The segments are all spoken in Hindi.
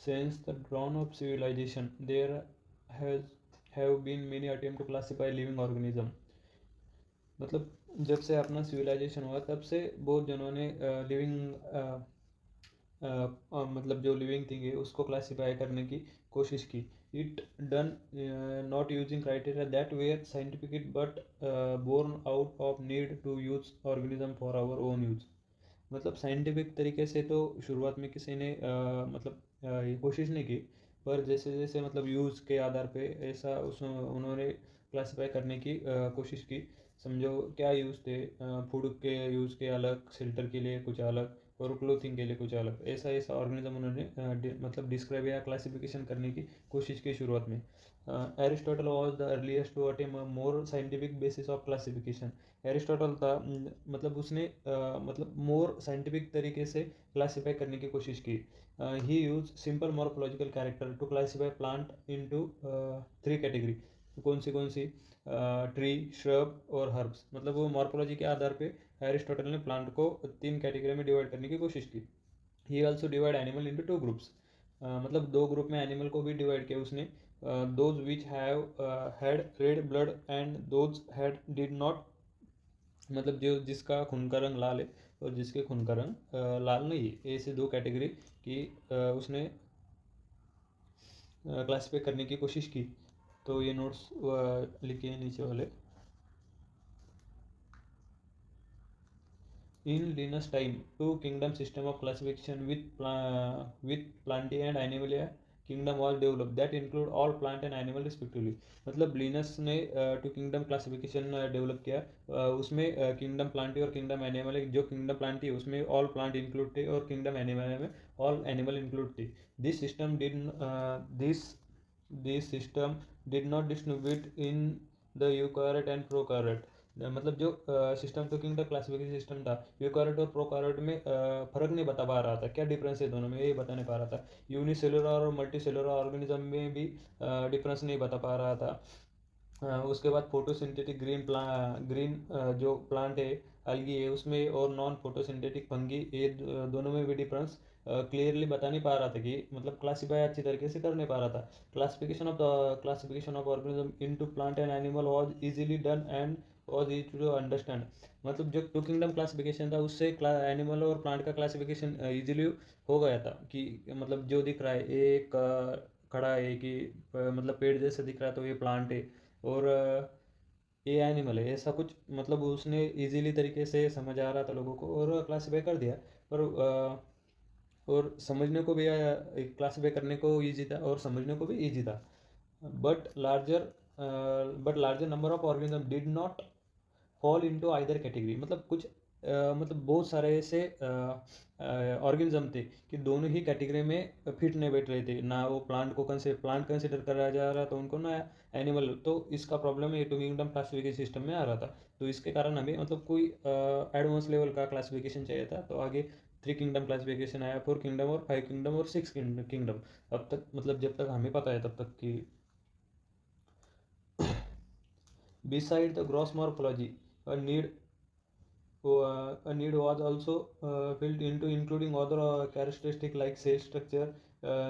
Since the dawn of civilization, there has have been many attempts to classify living organism. मतलब जब से अपना सिविलाइजेशन हुआ तब से बहुत जनों ने लिविंग मतलब जो लिविंग थिंग है उसको क्लासीफाई करने की कोशिश की. It done not using criteria that were scientific but born out of need to use organism for our own use. मतलब साइंटिफिक तरीके से तो शुरुआत में किसी ने ये कोशिश नहीं की, पर जैसे जैसे मतलब यूज़ के आधार पे ऐसा उस उन्होंने क्लासिफाई करने की कोशिश की. समझो क्या यूज़ थे, फूड के यूज़ के अलग, शेल्टर के लिए कुछ अलग और क्लोथिंग के लिए कुछ अलग, ऐसा ऐसा ऑर्गेनिज्म उन्होंने मतलब डिस्क्राइब या क्लासिफिकेशन करने की कोशिश की शुरुआत में. Aristotle was the earliest to attempt more scientific basis of classification. Aristotle था मतलब उसने मतलब मोर साइंटिफिक तरीके से क्लासीफाई करने की कोशिश की. He use simple morphological character to classify plant into 3 category. कौन सी ट्री, श्रब और हर्ब्स. मतलब वो मॉर्फोलॉजी के आधार पे एरिस्टोटल ने प्लांट को 3 कैटेगरी में डिवाइड करने की कोशिश की. He also divide animal into 2 groups. मतलब 2 ग्रुप में एनिमल को भी डिवाइड किया उसने. Those which have had read blood and those had did not. मतलब जो जिसका खून का रंग लाल है और जिसके खून का रंग लाल नहीं है, ऐसे 2 कैटेगरी की उसने क्लासीफाई करने की कोशिश की. तो ये नोट्स लिखे हैं नीचे वाले. In Linus time, two kingdom system of classification with plantae and animalia kingdom was developed that include all plant and animal respectively. मतलब लिनस ने टू किंगडम क्लासिफिकेशन डेवलप किया. उसमें किंगडम प्लांटी और किंगडम एनिमल. जो किंगडम प्लांटी है उसमें ऑल प्लांट इंक्लूड थे और किंगडम एनिमल में ऑल एनिमल इंक्लूड थे. This system did this system did not distribute in the eukaryote and prokaryote. मतलब जो सिस्टम तो किंगडम क्लासिफिकेशन सिस्टम था, यूकैरियोट और प्रोकैरियोट में फर्क नहीं बता पा रहा था, क्या डिफरेंस है दोनों में ये बता नहीं पा रहा था. यूनिसेलुलर और मल्टीसेलुलर ऑर्गेनिज्म में भी डिफरेंस नहीं बता पा रहा था. उसके बाद फोटोसिंथेटिक ग्रीन जो प्लांट है, अलगी है उसमें, और नॉन फोटोसिंथेटिक फंगी, ये दोनों में भी डिफरेंस क्लियरली बता नहीं पा रहा था कि मतलब क्लासीफाई अच्छी तरीके से कर नहीं पा रहा था. Classification of organism into plant and animal was easily done and was easy to understand. मतलब जो टू किंगडम क्लासिफिकेशन था उससे एनिमल और प्लांट का क्लासिफिकेशन इजीली हो गया था कि मतलब जो दिख रहा है एक खड़ा है कि मतलब पेड़ जैसे दिख रहा है तो ये प्लांट है और ये एनिमल है, ऐसा कुछ मतलब उसने इजीली तरीके से समझ आ रहा था लोगों को और क्लासीफाई कर दिया. पर और समझने को भी क्लासीफाई करने को ईजी था और समझने को भी ईजी था. But larger larger number of organism did not fall into either category. मतलब कुछ मतलब बहुत सारे ऐसे ऑर्गेनिज्म थे कि दोनों ही कैटेगरी में फिट नहीं बैठ रहे थे. ना वो प्लांट कंसिडर करा जा रहा था उनको, ना एनिमल. तो इसका प्रॉब्लम ये टू किंगडम क्लासिफिकेशन सिस्टम में आ रहा था. तो इसके कारण हमें मतलब कोई एडवांस लेवल का क्लासिफिकेशन चाहिए था. तो आगे 3 किंगडम क्लासिफिकेशन आया, 4 किंगडम और 5 किंगडम और 6 किंगडम. अब तक मतलब जब तक हमें पता है तब तक कि beside the gross morphology, a need was also built into including other characteristics like cell structure,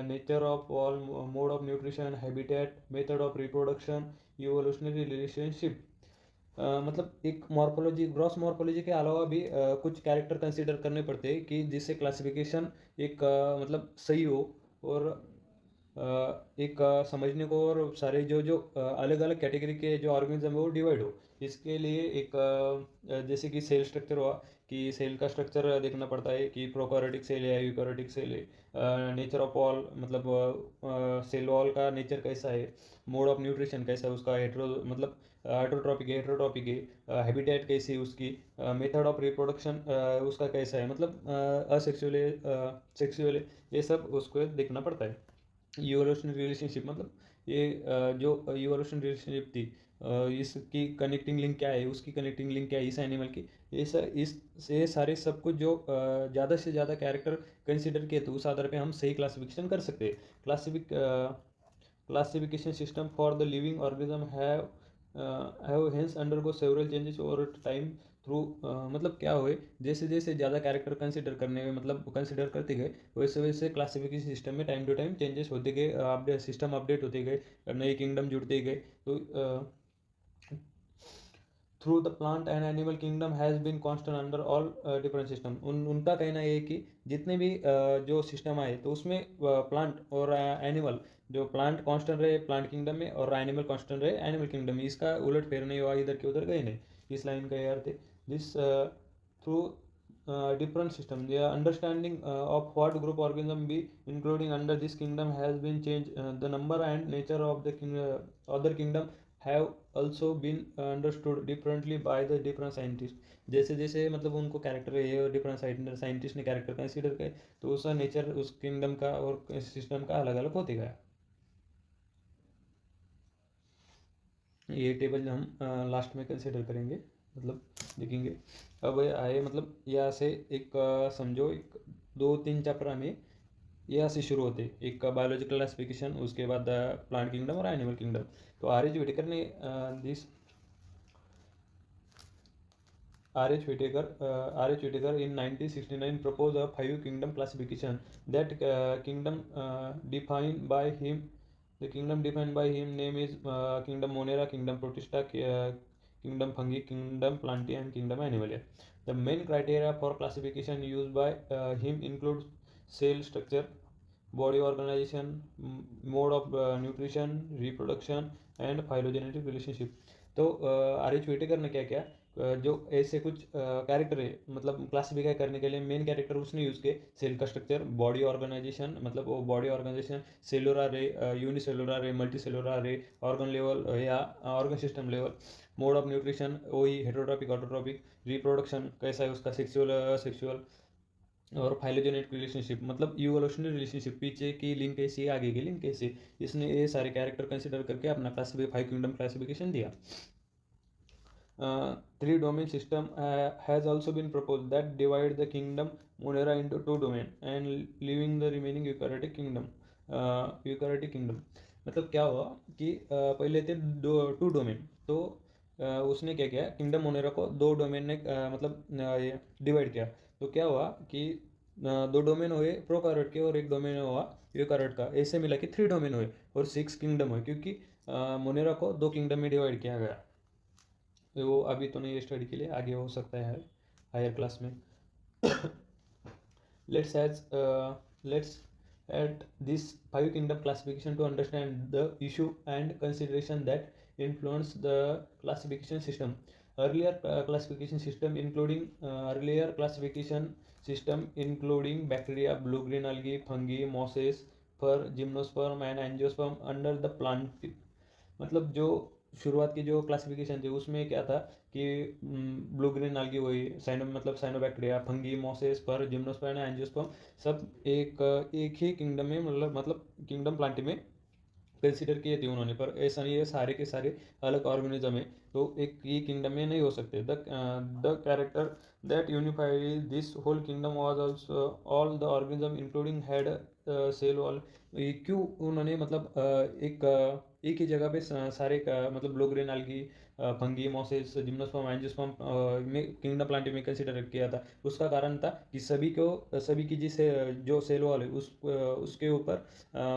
nature of all, mode of nutrition, habitat, method of reproduction, evolutionary relationship. मतलब एक मॉर्फोलॉजी, ग्रॉस मॉर्फोलॉजी के अलावा भी कुछ कैरेक्टर कंसीडर करने पड़ते हैं कि जिससे क्लासिफिकेशन एक मतलब सही हो और एक समझने को और सारे जो जो अलग अलग कैटेगरी के जो ऑर्गेनिज्म है वो डिवाइड हो. इसके लिए एक जैसे कि सेल स्ट्रक्चर हुआ कि सेल का स्ट्रक्चर देखना पड़ता है कि प्रोकैरियोटिक सेल है, यूकैरियोटिक सेल है. नेचर ऑफ वॉल मतलब सेल वॉल का नेचर कैसा है, मोड ऑफ न्यूट्रिशन कैसा है उसका, मतलब हेट्रोट्रॉपिक है, हैबिटेट कैसी है उसकी, मेथड ऑफ रिप्रोडक्शन उसका कैसा है, मतलब असेक्सुअल है, सेक्सुअल है, ये सब उसको देखना पड़ता है. इवोल्यूशन रिलेशनशिप मतलब ये जो इवोल्यूशन रिलेशनशिप थी, इसकी कनेक्टिंग लिंक क्या है, उसकी कनेक्टिंग लिंक क्या है इस एनिमल की, ये सारे सब कुछ जो ज़्यादा से ज़्यादा कैरेक्टर कंसिडर किए तो उस आधार पे हम सही क्लासिफिकेशन कर सकते हैं. Classification system for the living organism have hence undergo several changes over time. Through मतलब क्या हुए, जैसे जैसे ज़्यादा कैरेक्टर कंसिडर करने में मतलब कंसिडर करते गए, वैसे वैसे क्लासिफिकेशन सिस्टम में टाइम टू टाइम चेंजेस होते गए, अपडेट सिस्टम अपडेट होते गए, नए किंगडम जुड़ते गए। तो through the plant and animal kingdom has been constant under all different system. उनका कहना ये है कि जितने भी जो सिस्टम आए तो उसमें प्लांट और एनिमल, जो प्लांट कांस्टेंट रहे प्लांट किंगडम में और एनिमल कांस्टेंट रहे एनिमल किंगडम में, इसका उलट फेर नहीं हुआ, इधर के उधर गए नहीं। इस लाइन का ये अर्थ है। This through different system, the understanding of what group organism be including under this kingdom has been changed. The number and nature of the other kingdom have also been understood differently by the different scientists। जैसे जैसे मतलब उनको कैरेक्टर ये डिफरेंट साइंटिस्ट ने कैरेक्टर कंसीडर किए, तो उसका नेचर उस किंगडम का और सिस्टम का अलग अलग होते गया। ये टेबल हम लास्ट में कंसिडर करेंगे, मतलब देखेंगे। अब आए मतलब यहाँ से एक समझो एक 2-3 चैप्टर हमें यहाँ से शुरू होते, एक बायोलॉजिकल क्लासिफिकेशन, उसके बाद प्लांट किंगडम और एनिमल किंगडम। तो आर.एच. व्हिटेकर ने this R.H. Whittaker in 1969 proposed a 5 kingdom classification. That kingdom defined by him, the kingdom defined by him name is Kingdom Monera, Kingdom Protista, Kingdom Fungi, Kingdom Plantae and Kingdom Animalia. The main criteria for classification used by him include cell structure, body organization, mode of nutrition, reproduction and phylogenetic relationship। तो R.H. व्हिटेकर ने क्या किया, जो ऐसे कुछ कैरेक्टर है मतलब क्लासिफाई करने के लिए मेन कैरेक्टर उसने यूज़ किए, सेल का स्ट्रक्चर, बॉडी ऑर्गेनाइजेशन, मतलब वो बॉडी ऑर्गेनाइजेशन, सेलुलर रे, यूनिसेलुलर रे, मल्टी सेलुलर रे, ऑर्गन लेवल या organ system level, mode of nutrition वही हेटेरोट्रॉपिक ऑटोट्रॉपिक, रिप्रोडक्शन कैसा है उसका, सेक्सुअल और फाइलोजेनेटिक रिलेशनशिप, मतलब इवोल्यूशनरी रिलेशनशिप, पीछे की लिंक कैसी है आगे की लिंक कैसी। इसने ये सारे कैरेक्टर कंसिडर करके अपना क्लासिफाई 5 किंगडम क्लासिफिकेशन दिया। 3 domain system has also been proposed that divide the kingdom Monera into 2 domain and leaving the remaining eukaryotic kingdom। मतलब क्या हुआ कि पहले थे 2 डोमेन, तो उसने क्या किया, किंगडम मोनेरा को 2 डोमेन ने मतलब डिवाइड किया। तो क्या हुआ कि 2 डोमेन हुए प्रोकार्योट के और 1 डोमेन हुआ यूकार्योट का, ऐसे मिला कि 3 डोमेन हुए और 6 किंगडम हुए, क्योंकि मोनेरा को 2 किंगडम में डिवाइड किया गया। वो अभी तो नहीं स्टडी के लिए, आगे हो सकता है हायर क्लास में। let's at this 5 kingdom classification to understand the issue and consideration that influence the classification system। earlier classification including bacteria, blue green algae, fungi, mosses, fur, gymnosperm and angiosperm under the plant। मतलब जो शुरुआत की जो क्लासिफिकेशन थी उसमें क्या था कि ब्लू ग्रीन algae हुई, साइनो मतलब साइनोबैक्टीरिया, फंगी, मॉसेस, पर जिम्नोस्पर्म, एंजियोस्पर्म, सब एक ही किंगडम में मतलब किंगडम प्लांटी में कंसिडर किए थे उन्होंने। पर ऐसा नहीं है, सारे के सारे अलग ऑर्गेनिज्म है, तो एक ही किंगडम में नहीं हो सकते। The character that unified this whole kingdom was also all the organism including had cell wall. क्यों उन्होंने मतलब एक ही जगह पे सारे का मतलब blue green algae, fungi, mosses, gymnosperm, angiosperm में किंगडम प्लांटी में कंसिडर किया था। उसका कारण था कि सभी की जिसे जो सेल वॉल है उसके ऊपर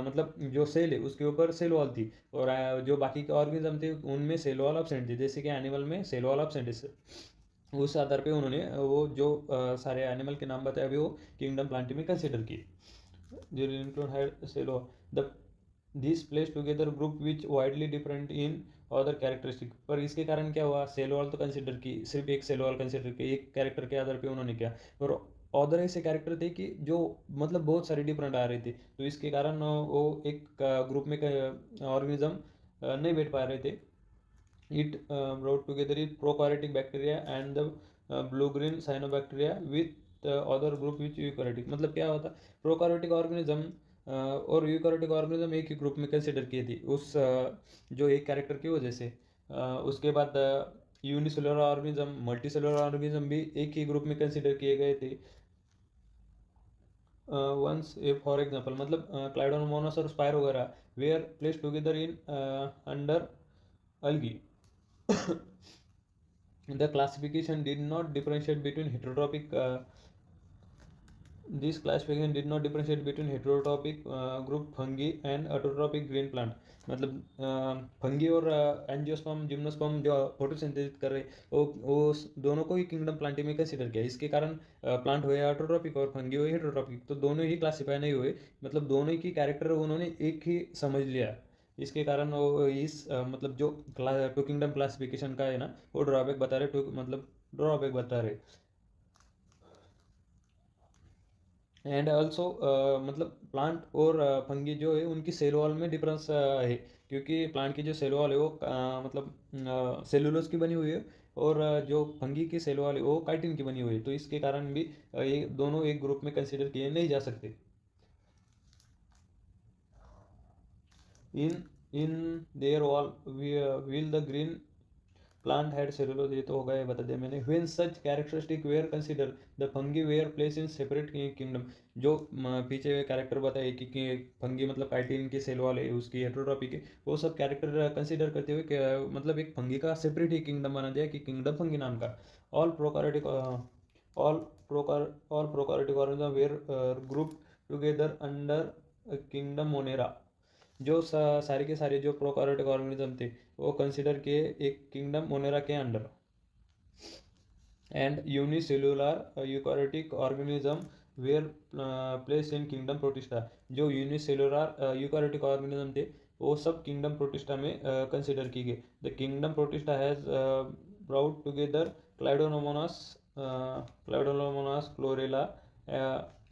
मतलब जो सेल है उसके ऊपर सेल वॉल थी, और जो बाकी के ऑर्गेनिज्म थे उनमें सेल वॉल एब्सेंट थी, जैसे कि एनिमल में सेल वॉल एब्सेंट है। उस आधार पे उन्होंने वो जो सारे एनिमल के नाम बताए अभी वो किंगडम प्लांटी में कंसिडर किए, जो include had cell wall. The this place together group which widely different in other characteristic. पर इसके कारण क्या हुआ, सेल वॉल तो कंसिडर की, सिर्फ एक सेल वॉल कंसिडर की, एक कैरेक्टर के आधार पे उन्होंने किया, और अदर ऐसे कैरेक्टर थे कि जो मतलब बहुत सारे डिफरेंट आ रहे थे, तो इसके कारण वो एक ग्रुप में ऑर्गेनिज्म नहीं बैठ पा रहे थे। It brought together is prokaryotic bacteria and the blue green cyanobacteria with other group which eukaryotic. मतलब क्या होता, प्रोकार्योटिक ऑर्गेनिज्म और यूकार्योटिक ऑर्गेनिज्म एक ही ग्रुप में कंसिडर किए थी उस जो एक कैरेक्टर की वजह से। उसके बाद unicellular organism, multi cellular organism भी एक ही ग्रुप में कंसिडर किए गए थे। वंस ए फॉर एग्जाम्पल मतलब क्लाइडोमोनास और स्पायर वगैरह were place together in under algae। The classification did not differentiate between heterotrophic this classification did not differentiate between heterotrophic group fungi and autotrophic green plant. मतलब फंगी और एंजियोस्पर्म जिम्नोस्पर्म जो फोटोसिंथेसिस कर रहे वो दोनों को ही किंगडम प्लांटी में कंसिडर किया। इसके कारण प्लांट हुए ऑटोट्रॉपिक और फंगी हुए हेटरोट्रॉपिक, तो दोनों ही क्लासिफाई नहीं हुए, मतलब दोनों ही की कैरेक्टर उन्होंने एक ही समझ लिया। इसके कारण वो इस मतलब जो टू किंगडम क्लासिफिकेशन का है ना वो ड्रॉबैक बता रहे, मतलब ड्रॉबैक बता रहे। एंड ऑल्सो मतलब प्लांट और फंगी जो है उनकी सेल वॉल में डिफरेंस है, क्योंकि प्लांट की जो सेल वॉल है वो मतलब सेलुलोज की बनी हुई है, और जो फंगी की सेल वॉल है वो काइटिन की बनी हुई है, तो इसके कारण भी ये दोनों एक ग्रुप में कंसिडर किए नहीं जा सकते। In their wall will the green plant had cellulose, ये तो होगा, ये बता दिया मैंने। When such characteristic were consider the fungi were place in separate kingdom, जो पीछे कैरेक्टर बताए कि फंगी मतलब काइटिन के सेल वाले उसकी हेटेरोट्रॉपी के, वो सब कैरेक्टर कंसीडर करते हुए मतलब एक फंगी का सेपरेट ही किंगडम बना दिया कि किंगडम फंगी नाम का। All prokaryotic all prokaryotic organism were group together under kingdom Monera, जो सारे के सारे जो प्रोकार्योटिक ऑर्गेनिज्म थे वो कंसिडर किए एक किंगडम मोनेरा के under. And unicellular eukaryotic organism where place in kingdom Protista, जो यूनिसेलुलर यूकैरियोटिक ऑर्गेनिज्म थे वो सब किंगडम प्रोटिस्टा में कंसिडर की गए। The kingdom Protista has brought together Chlamydomonas Chlorella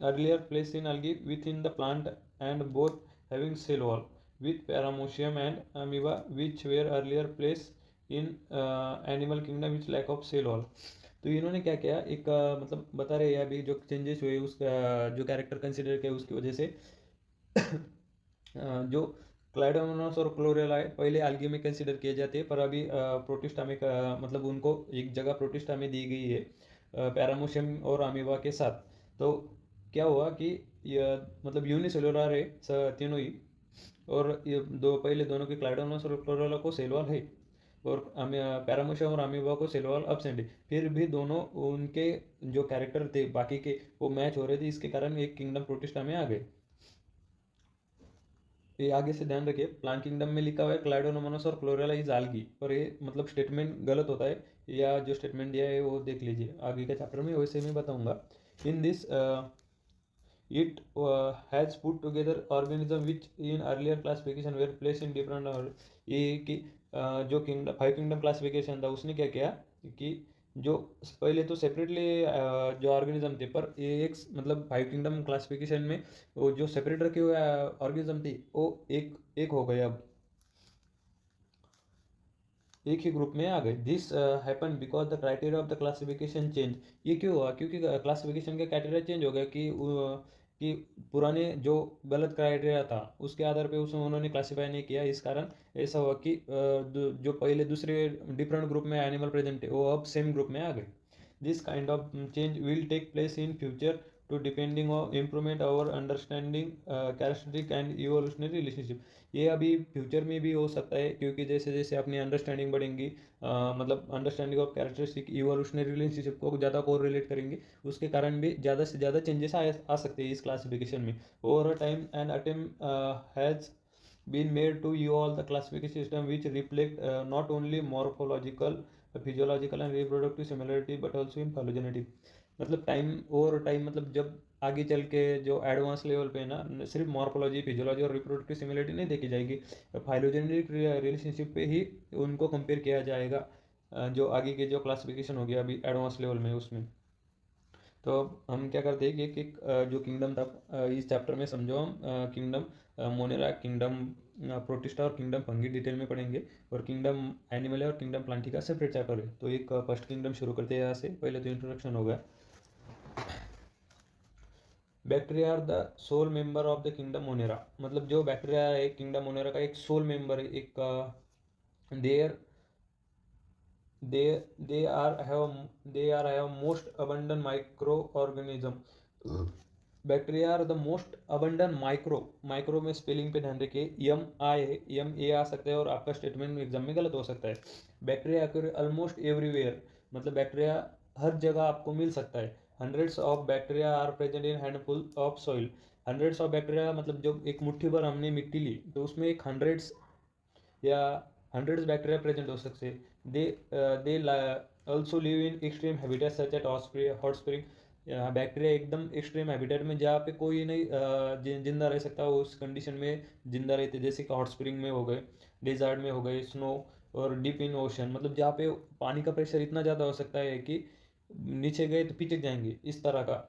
earlier placed in algae within the plant, and both having cell wall, with paramecium and amoeba which were earlier placed in animal kingdom which lack of cell wall। तो इन्होंने क्या किया, एक मतलब बता रहे हैं अभी जो चेंजेस हुए उसका जो कैरेक्टर कंसिडर किया उसकी वजह से जो क्लाइडोमोनास और क्लोरेला पहले algae में कंसिडर किए जाते हैं, पर अभी प्रोटिस्टा में मतलब उनको एक जगह प्रोटिस्टा में दी गई है पैरामोशियम और अमीबा के साथ। तो क्या हुआ कि मतलब यूनिसेलुलर है तीनों ही, और ये दो पहले दोनों के क्लाइडोमोनास और क्लोरेला को सेल वॉल है, और पैरामोशियम और अमीबा को सेल वॉल एब्सेंट है, फिर भी दोनों उनके जो कैरेक्टर थे बाकी के वो मैच हो रहे थे, इसके कारण एक किंगडम प्रोटिस्टा में आ गए। ये आगे से ध्यान रखिए, प्लांट किंगडम में लिखा हुआ है क्लाइडोमोनास और क्लोरेला इज आल्गी, पर ये मतलब स्टेटमेंट गलत होता है, या जो स्टेटमेंट दिया है वो देख लीजिए आगे के चैप्टर में, वैसे मैं बताऊंगा। In this it has put together organism which in earlier classification were placed in different, और ये कि जो किंगडम फाइव किंगडम क्लासिफिकेशन था उसने क्या किया कि जो पहले तो सेपरेटली जो ऑर्गेनिज्म थे, पर ये एक मतलब फाइव किंगडम क्लासिफिकेशन में वो जो सेपरेट रखे हुए ऑर्गेनिज्म थी वो एक एक हो गए, अब एक ही ग्रुप में आ गए। This happen because the criteria of the classification change, ये क्यों हुआ, क्योंकि क्लासिफिकेशन का क्राइटेरिया चेंज हो गया कि पुराने जो गलत क्राइटेरिया था उसके आधार पे उसमें उन्होंने क्लासिफाई नहीं किया, इस कारण ऐसा हुआ कि जो पहले दूसरे डिफरेंट ग्रुप में एनिमल प्रेजेंट थे वो अब सेम ग्रुप में आ गए। This kind of change will take place in future to depending on improvement our understanding characteristic and evolutionary relationship, ये अभी फ्यूचर में भी हो सकता है, क्योंकि जैसे जैसे अपनी अंडरस्टैंडिंग बढ़ेंगी मतलब understanding of characteristic evolutionary relationship को ज़्यादा को रिलेट करेंगे, उसके कारण भी ज़्यादा से ज़्यादा चेंजेस आ सकते हैं इस क्लासिफिकेशन में। Over time and attempt has been made to evolve the classification system which reflect not only morphological, physiological and reproductive similarity but also in phylogenetic, मतलब टाइम मतलब जब आगे चल के जो एडवांस लेवल पे है ना, सिर्फ मॉर्फोलॉजी फिजियोलॉजी और रिप्रोडक्टिव सिमिलरिटी नहीं देखी जाएगी, फाइलोजेनेटिक रिलेशनशिप पे ही उनको कंपेयर किया जाएगा, जो आगे के जो क्लासिफिकेशन हो गया अभी एडवांस लेवल में उसमें। तो अब हम क्या करते हैं कि एक जो किंगडम था इस चैप्टर में समझो हम किंगडम मोनेरा, किंगडम प्रोटिस्टा और किंगडम फंगी डिटेल में पढ़ेंगे, और किंगडम एनिमल है और किंगडम प्लांटी का सेपरेट चैप्टर है। तो एक फर्स्ट किंगडम शुरू करते हैं यहाँ से, पहले तो इंट्रोडक्शन होगा। Bacteria are the sole member of the kingdom Monera, मतलब जो बैक्टीरिया है किंगडम मोनेरा का एक सोल मेंबर है, एक there they are have most abundant microorganism, bacteria are the most abundant micro में स्पेलिंग पे ध्यान रखिए, एम ए आ सकता है और आपका स्टेटमेंट एग्जाम में गलत हो सकता है। बैक्टीरिया ऑलमोस्ट एवरीवेयर, मतलब बैक्टीरिया हर जगह आपको मिल सकता है। Hundreds of bacteria are present in handful of soil. Hundreds of bacteria मतलब जो एक मुट्ठी भर हमने मिट्टी ली तो उसमें एक हंड्रेड्स या हंड्रेड्स बैक्टीरिया प्रेजेंट हो सकते। They also live in extreme habitat such at hot spring. Bacteria एकदम एक्सट्रीम हैबिटेट में जहाँ पे कोई नहीं जिंदा रह सकता, उस कंडीशन में जिंदा रहते, जैसे कि हॉट स्प्रिंग में हो गए, डेजर्ट में हो गए, स्नो और डीप इन ओशन, मतलब जहाँ पे पानी का प्रेशर इतना ज़्यादा हो सकता है कि नीचे गए तो पीछे जाएंगे, इस तरह का।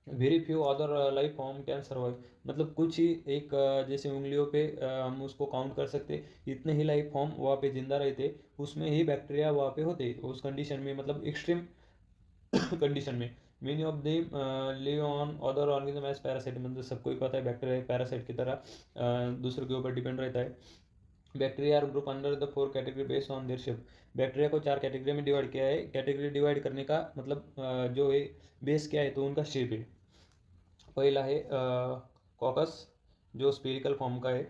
Very few other life form can survive, मतलब कुछ ही एक जैसे उंगलियों पे हम उसको काउंट कर सकते, इतने ही लाइफ फॉर्म वहाँ पे जिंदा रहते, उसमें ही बैक्टीरिया वहाँ पे होते उस कंडीशन में, मतलब एक्सट्रीम कंडीशन में। Many of them live on other organism as parasite, मतलब सबको ही पता है बैक्टीरिया पैरासाइट की तरह दूसरों के ऊपर डिपेंड रहता है। Bacteria are group under the 4 category based on their shape. Bacteria को 4 कैटेगरी में डिवाइड किया है। कैटेगरी डिवाइड करने का मतलब जो है बेस क्या है, तो उनका शेप है। पहला है कॉकस जो स्पेरिकल फॉर्म का है।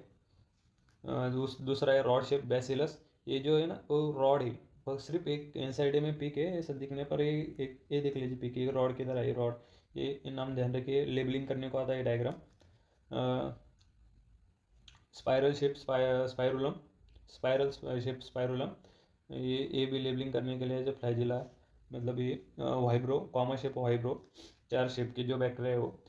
दूसरा है रॉड शेप बैसिलस, ये जो है ना वो रॉड है, और सिर्फ एक इनसाइड में पिक है ऐसा दिखने पर, ये एक ये देख लीजिए पिक है रॉड की तरह है रॉड। ये नाम ध्यान रखिए, लेबलिंग करने को आता है diagram. Spiral shape spirillum, spiral shape spirillum, ये भी लेबलिंग करने के लिए जो फ्लैजिला, मतलब ये vibrio, comma shape vibrio, 4 shape के जो बैक्टीरिया है वो।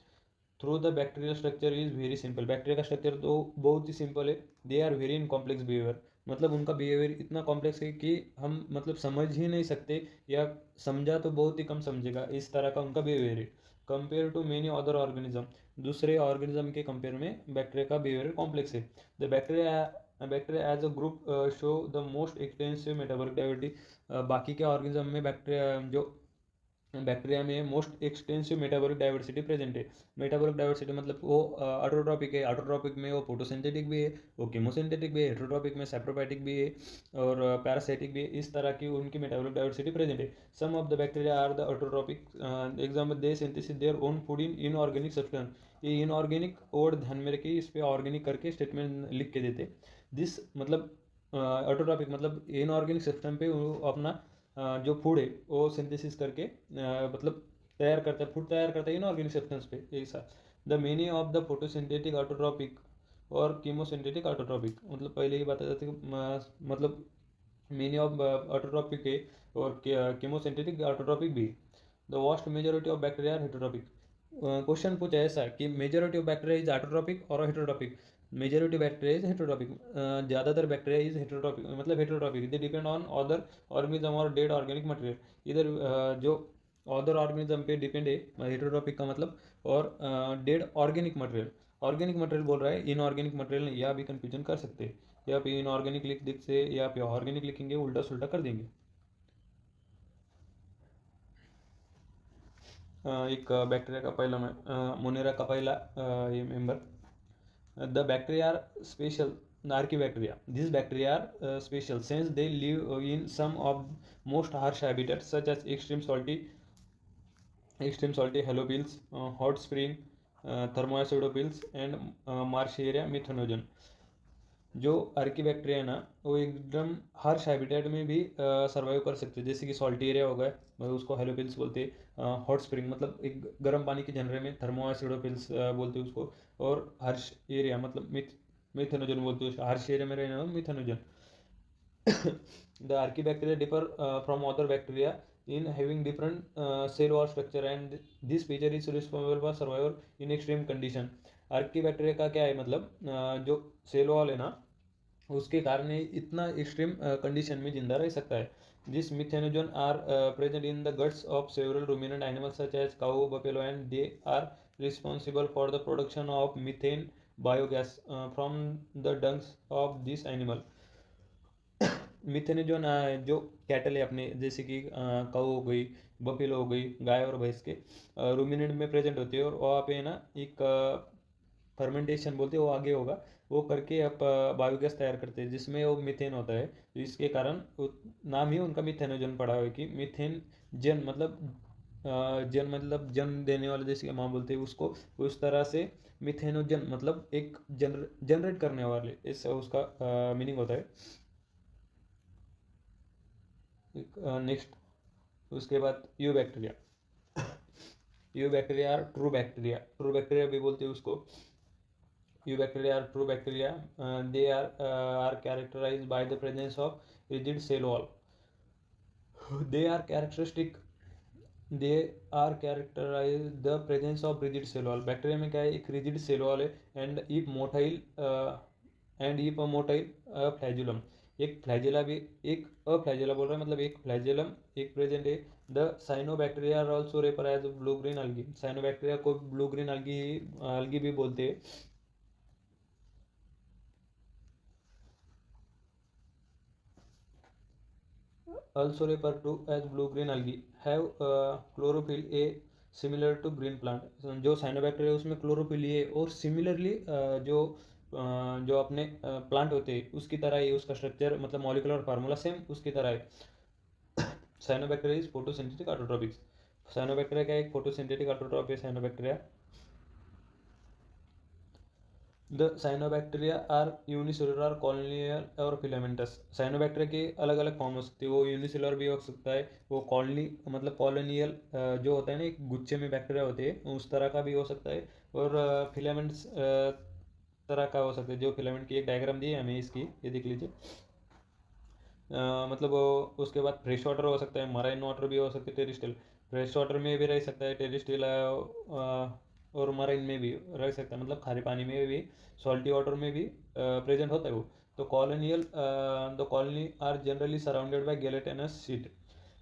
Through the bacterial structure is very simple, bacteria का स्ट्रक्चर तो बहुत ही सिंपल है। They are very in complex behaviour, मतलब उनका बिहेवियर इतना कॉम्प्लेक्स है कि हम मतलब समझ ही नहीं सकते, या समझा तो बहुत ही कम समझेगा, इस तरह का उनका बिहेवियर है। Compare to many other organism, दूसरे ऑर्गेनिज्म के कंपेयर में बैक्टीरिया का बिहेवियर कॉम्प्लेक्स है। The bacteria as a group show the most extensive metabolic diversity, बाकी के ऑर्गेनिज्म में बैक्टीरिया जो बैक्टीरिया में most extensive metabolic diversity present है। मेटाबॉलिक डाइवर्सिटी मतलब वो ऑटोट्रॉपिक है, ऑटोट्रॉपिक में वो फोटोसिंथेटिक भी है, वो कीमोसिंथेटिक भी है, हेटरोट्रॉपिक में सेप्रोफाइटिक भी है, और पैरासाइटिक भी है, इस तरह की उनकी मेटाबॉलिक डाइवर्सिटी प्रेजेंट है। Some of the bacteria are the autotrophic example, they synthesis their own food in inorganic substance. ये इनऑर्गेनिक और ध्यान में रखिए, इस पर ऑर्गेनिक करके स्टेटमेंट लिख के देते। दिस मतलब ऑटोट्रॉपिक मतलब इनऑर्गेनिक सिस्टम पे वो अपना जो फूड है वो सिंथेसिस करके मतलब तैयार करता है, फूड तैयार करता है इनऑर्गेनिक सब्सटेंस पे एक साथ। The meaning of the photosynthetic autotrophic और कीमोसिंथेटिक ऑटोट्रॉपिक, मतलब पहले ही बता देते मतलब मीनिंग ऑफ ऑटोट्रॉपिक है और कीमोसिंथेटिक ऑटोट्रॉपिक भी। The vast majority of bacteria are heterotrophic, question पूछा ऐसा कि majority of bacteria is autotrophic और heterotrophic. Majority bacteria is heterotrophic, ज़्यादातर बैक्टीरिया इज हेटरोट्रॉपिक, मतलब heterotrophic they depend on other organism और डेड ऑर्गेनिक मटेरियल। इधर जो अदर ऑर्गेनिज्म पे डिपेंड है हेटरोट्रॉपिक का मतलब, और dead organic material, organic material बोल रहा है, इनऑर्गेनिक मटेरियल नहीं, यह भी कंफ्यूजन कर सकते हैं। या पे इनऑर्गेनिक लिख दिख से या पे ऑर्गेनिक लिखेंगे, उल्टा सुल्टा कर देंगे। एक बैक्टीरिया का पहला मोनेरा का पहला ये member, the bacteria are special, the archibacteria, these bacteria are special since they live in some of most harsh habitats such as extreme salty halophils, hot spring, thermoacidophils and marsh area methanogen। जो आर्कीबैक्टीरिया है ना वो एकदम हार्श हैबिटेट में भी सर्वाइव कर सकते हैं, जैसे कि सॉल्टी एरिया हो गया, मतलब उसको हेलोफिल्स बोलते हैं। हॉट स्प्रिंग मतलब एक गर्म पानी के जनरे में थर्मोएसिडोफिल्स बोलते हैं उसको। और हार्श एरिया मतलब मिथेनोजन बोलते हैं, हार्श एरिया में रहने वाला methanogen. The archaebacteria differ from other bacteria in having different cell wall structure and this feature is responsible for survival in extreme condition। Archaebacteria का क्या है मतलब जो सेल वॉल है ना उसके कारण ये इतना एक्सट्रीम कंडीशन में जिंदा रह सकता है। This methanogen are present in the guts of several ruminant animals such as cow buffalo and they are responsible for the production of methane biogas from the dungs of this animal. Methanogen जो कैटल है अपने, जैसे कि काऊ हो गई, बफेलो हो गई, गाय और भैंस के रूमिनेंट में प्रेजेंट होती है, और वहाँ पे ना एक फर्मेंटेशन बोलते हैं वो आगे होगा, वो करके आप बायोगैस तैयार करते हैं जिसमें वो मीथेन होता है। तो इसके कारण नाम ही उनका मिथेनोजन पड़ा हुआ है कि मीथेन जन मतलब जन मतलब जन्म देने वाले, जैसे माँ बोलते हैं उसको, उस तरह से मिथेनोजन मतलब एक जनरेट करने वाले, इससे उसका मीनिंग होता है। नेक्स्ट उसके बाद eubacteria. Eubacteria are true bacteria, true bacteria भी बोलते हैं उसको। Eubacteria are true bacteria, they are characterised by the presence of rigid cell wall. They are characteristic they are characterise the presence of rigid cell wall. Bacteria में क्या है, एक रिजिड सेल वॉल है, एंड इफ मोटाइल फ्लैजुलम। एक फ्लैजिला भी, एक फ्लैजिला बोल रहा है, मतलब एक फ्लैजिलम एक प्रेजेंट है। The cyanobacteria are also refer as blue green algae। Cyanobacteria को ब्लू ग्रीन algae भी बोलते हैं। Also referred to as blue green algae have chlorophyll a similar to green plant। जो साइनोबैक्टीरिया है उसमें क्लोरोफिल है, और सिमिलरली जो अपने प्लांट होते हैं उसकी तरह ही उसका स्ट्रक्चर, मतलब मॉलिक्यूलर फार्मूला सेम उसकी तरह है। Cyanobacteria is photosynthetic autotrophs. Cyanobacteria का एक फोटोसिंथेटिक ऑटोट्रॉप है cyanobacteria. The cyanobacteria are unicellular, colonial और फिलामेंटस। साइनोबैक्टीरिया के अलग अलग फॉर्म हो सकते हैं, वो यूनिसेलुलर भी हो सकता है, वो कॉलोनी मतलब कॉलोनियल जो होता है ना, एक गुच्छे में बैक्टीरिया होते हैं उस तरह का भी हो सकता है, और फिलामेंट्स तरह का हो सकता है। जो फिलामेंट की एक डायग्राम दी है हमें इसकी, ये देख लीजिए। मतलब उसके बाद फ्रेश वाटर हो सकता है, मराइन वाटर भी हो सकता है, टेरिस्टियल। फ्रेश वाटर में भी रह सकता है टेरिस्टियल, और मराइन में भी रह सकता है, मतलब खारे पानी में भी, सॉल्टी वाटर में भी प्रेजेंट होता है वो। तो colonial the colony are generally surrounded by gelatinous sheet.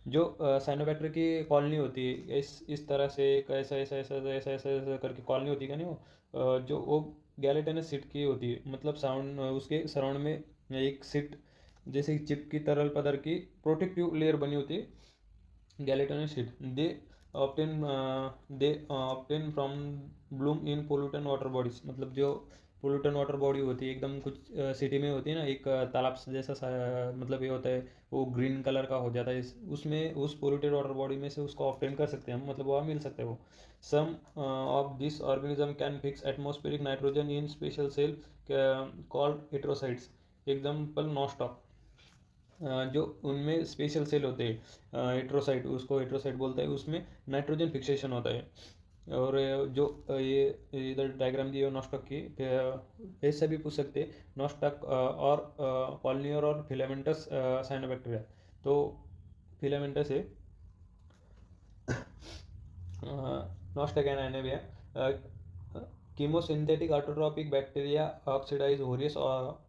जो साइनोबैक्टीरिया की कॉलोनी होती है इस तरह से, एक ऐसा ऐसा ऐसा ऐसा ऐसा ऐसा करके कॉलोनी होती है, नहीं वो जो वो गैलेटिनस शीट की होती है, मतलब साउंड उसके सराउंड में एक शीट जैसे चिप की तरल पदार्थ की प्रोटेक्टिव लेयर बनी होती है, gelatinous sheet. Often they often from bloom in pollutant water bodies. मतलब जो पोल्यूटेंट वाटर बॉडी होती है, एकदम कुछ सिटी में होती है ना, एक तालाब जैसा मतलब ये होता है, वो ग्रीन कलर का हो जाता है, उसमें उस पोल्यूटेड वाटर बॉडी में से उसको ऑप्टेन कर सकते हैं हम, मतलब वहाँ मिल सकते हैं वो। Some of this organism can fix atmospheric nitrogen in special cell called heterocysts. Example Nostoc. जो उनमें स्पेशल सेल होते हैं हेट्रोसाइट, उसको हेट्रोसाइट बोलता है, उसमें नाइट्रोजन फिक्सेशन होता है। और जो ये इधर डायग्राम दी है नॉस्टॉक की, ऐसा भी पूछ सकते हैं नॉस्टॉक और कॉलोनियर और फिलामेंटस साइनोबैक्टीरिया। तो फिलामेंटस है, नॉस्टॉक एंड एनेविया। chemosynthetic autotrophic bacteria oxidize various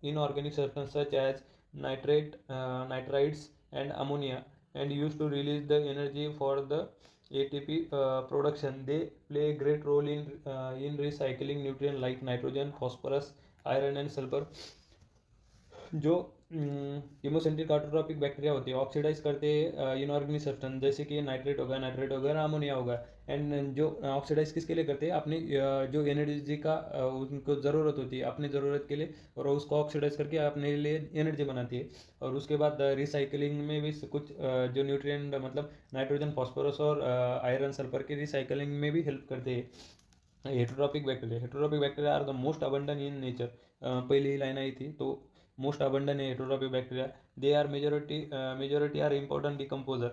inorganic substances such as nitrites and ammonia and use to release the energy for the ATP production. They play a great role in recycling nutrients like nitrogen, phosphorus, iron and sulfur। जो कीमोसेंट्रिक ऑटोट्रॉपिक बैक्टीरिया होती है ऑक्सीडाइज करते हैं इनऑर्गेनिक सब्सटेंस, जैसे कि नाइट्रेट होगा, अमोनिया होगा। एंड जो ऑक्सीडाइज किसके लिए करते हैं, अपनी जो एनर्जी का उनको ज़रूरत होती है अपनी ज़रूरत के लिए, और उसको ऑक्सीडाइज करके अपने लिए एनर्जी बनाती है। और उसके बाद रिसाइकलिंग में भी कुछ जो न्यूट्रिएंट, मतलब नाइट्रोजन, फॉस्फोरस और आयरन सल्फर की रिसाइकलिंग में भी हेल्प करते हैं। Heterotrophic bacteria are the most abundant in nature. पहली ही लाइन आई थी, तो मोस्ट अबंडेंट है heterotrophic bacteria. They are majority are important decomposer.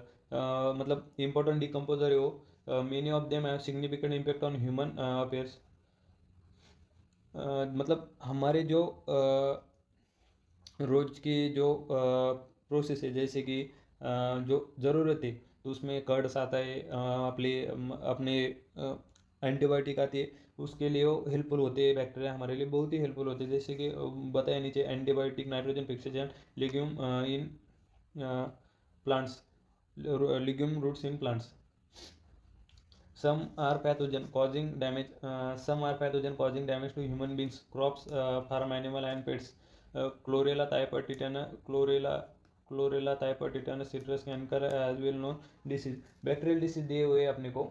मतलब इम्पोर्टेंट डिकम्पोजर है वो। Many of them have significant impact on human affairs. मतलब हमारे जो रोज की जो प्रोसेस है, जैसे कि जो ज़रूरत है, तो उसमें कर्ड्स आता है, अपने एंटीबायोटिक आती है, उसके लिए वो हेल्पफुल होते हैं। बैक्टीरिया हमारे लिए बहुत ही हेल्पफुल होते हैं, जैसे कि बताया नीचे, antibiotic, nitrogen fixation, legume in plants, legume roots in plants. Some are pathogen causing damage. Some are pathogen causing damage to human beings, crops, farm animal and pets. Chlorella typhoid tetanus, chlorella typhoid tetanus, citrus canker as well known disease। Bacterial disease दिए हुए अपने को,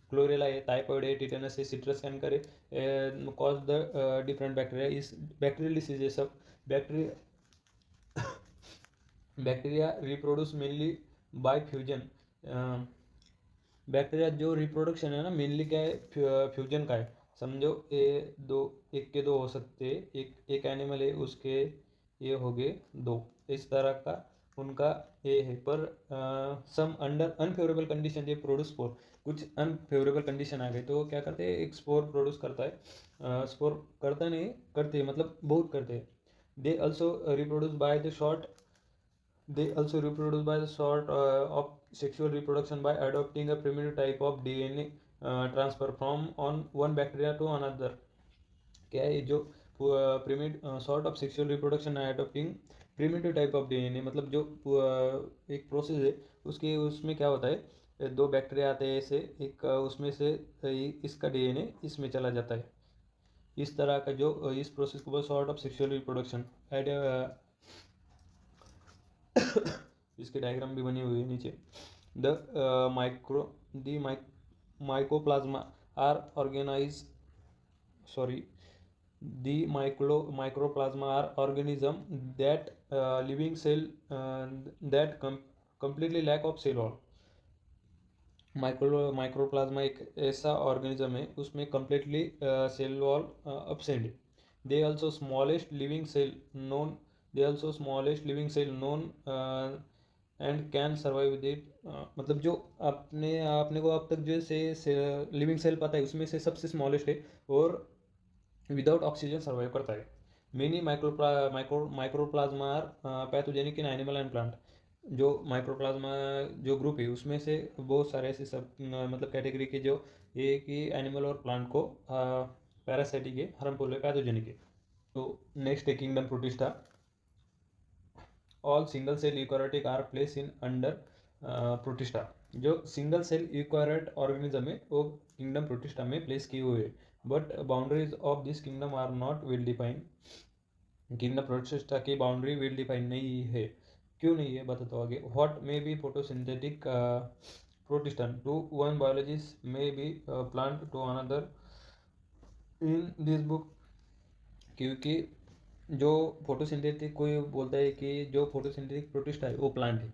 क्लोरेला है, टाइफाइड है, टिटेनस है, सिट्रस कैंकर है, कॉज द डिफरेंट बैक्टीरिया। इस बैक्टीरियल डिसीज है सब। Bacteria bacteria reproduce mainly by fusion. Bacteria जो रिप्रोडक्शन है ना, मेनली क्या है, फ्यूजन का है। समझो एक के दो हो सकते हैं, एक एनिमल है, उसके ये हो गए दो, इस तरह का उनका ये है, पर सम अंडर अनफेवरेबल कंडीशन ये प्रोड्यूस स्पोर, कुछ अनफेवरेबल कंडीशन आ गए तो क्या करते हैं, एक स्पोर प्रोड्यूस करता है, स्पोर करता नहीं करते मतलब बहुत करते हैं। They also reproduce by the short They also reproduce by the sort of sexual reproduction by adopting a primitive type of DNA transfer from on one bacteria to another। क्या है ये जो primitive sort of sexual reproduction है adopting primitive type of DNA, मतलब जो एक प्रोसेस है उसके उसमें क्या होता है, दो बैक्टीरिया आते हैं ऐसे, एक उसमें से इसका डीएनए इसमें चला जाता है। इस तरह का जो इस प्रोसेस को सॉर्ट ऑफ सेक्सुअल रिप्रोडक्शन इसके डायग्राम भी बनी हुई है नीचे। The micro the mycoplasma are organise sorry the microplasma are organism that living cell that completely lack of cell wall। Mycoplasma एक ऐसा ऑर्गेनिज्म है उसमें कम्प्लीटली सेल वॉल absent है। They also smallest living cell known they also smallest living cell known and can survive with it. मतलब जो आपने को अब तक जो से लिविंग सेल पता है उसमें से सबसे स्मॉलेस्ट है और विदाउट ऑक्सीजन सर्वाइव करता है। Many mycoplasma are pathogenic in animal and plant. जो माइक्रोप्लाज्मा जो ग्रुप है उसमें से बहुत सारे ऐसे सब मतलब कैटेगरी के जो ये कि एनिमल और प्लांट को पैरासाइटिक है, हार्मफुल है, पैथोजेनिक है। तो नेक्स्ट है kingdom Protista. All single cell eukaryotic are place in under Protista. जो सिंगल सेल यूकैरियोट ऑर्गेनिज्म है वो किंगडम प्रोटिस्टा में प्लेस किए हुए हैं, but boundaries of this kingdom are not well defined. Kingdom Protista की बाउंड्री वेल डिफाइंड नहीं है। क्यों नहीं है बताता हूँ आगे। What may be photosynthetic protistan to one biologist may be plant to another in this book. क्योंकि जो फोटोसिंथेटिक कोई बोलता है कि जो फोटोसिंथेटिक प्रोटिस्टा है वो प्लांट है,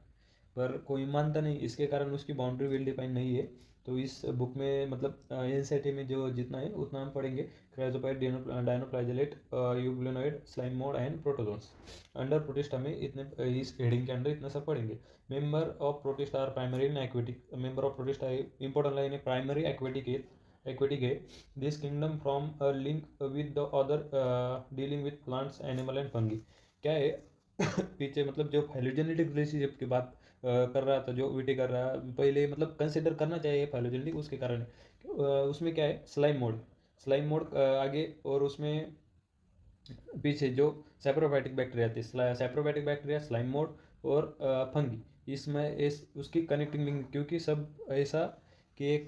पर कोई मानता नहीं, इसके कारण उसकी बाउंड्री वेल डिफाइंड नहीं है। तो इस बुक में मतलब एनसीईआरटी में जो जितना है उतना हम पढ़ेंगे। Chrysophyte, dinoflagellate, euglenoid, slime mould and protozoans. Under Protista में इतने इस हेडिंग के अंदर इतना सब पढ़ेंगे। Member of Protista are primary in aquatic. Member of Protista important line है, प्राइमरी एक्वेटिक है। This kingdom from a link with the other dealing with plants animal and fungi. क्या है पीछे मतलब जो फाइलोजेनेटिक रिलेशनशिप की बात कर रहा था, जो वीटी कर रहा है पहले, मतलब कंसिडर करना चाहिए फाइलोजेनेटिक, उसके कारण उसमें क्या है स्लाइम मोड आगे, और उसमें पीछे जो सेप्रोफाइटिक बैक्टीरिया थी, सेप्रोफाइटिक बैक्टीरिया, स्लाइम मोड और फंगी, इसमें उसकी कनेक्टिंग लिंक, क्योंकि सब ऐसा कि एक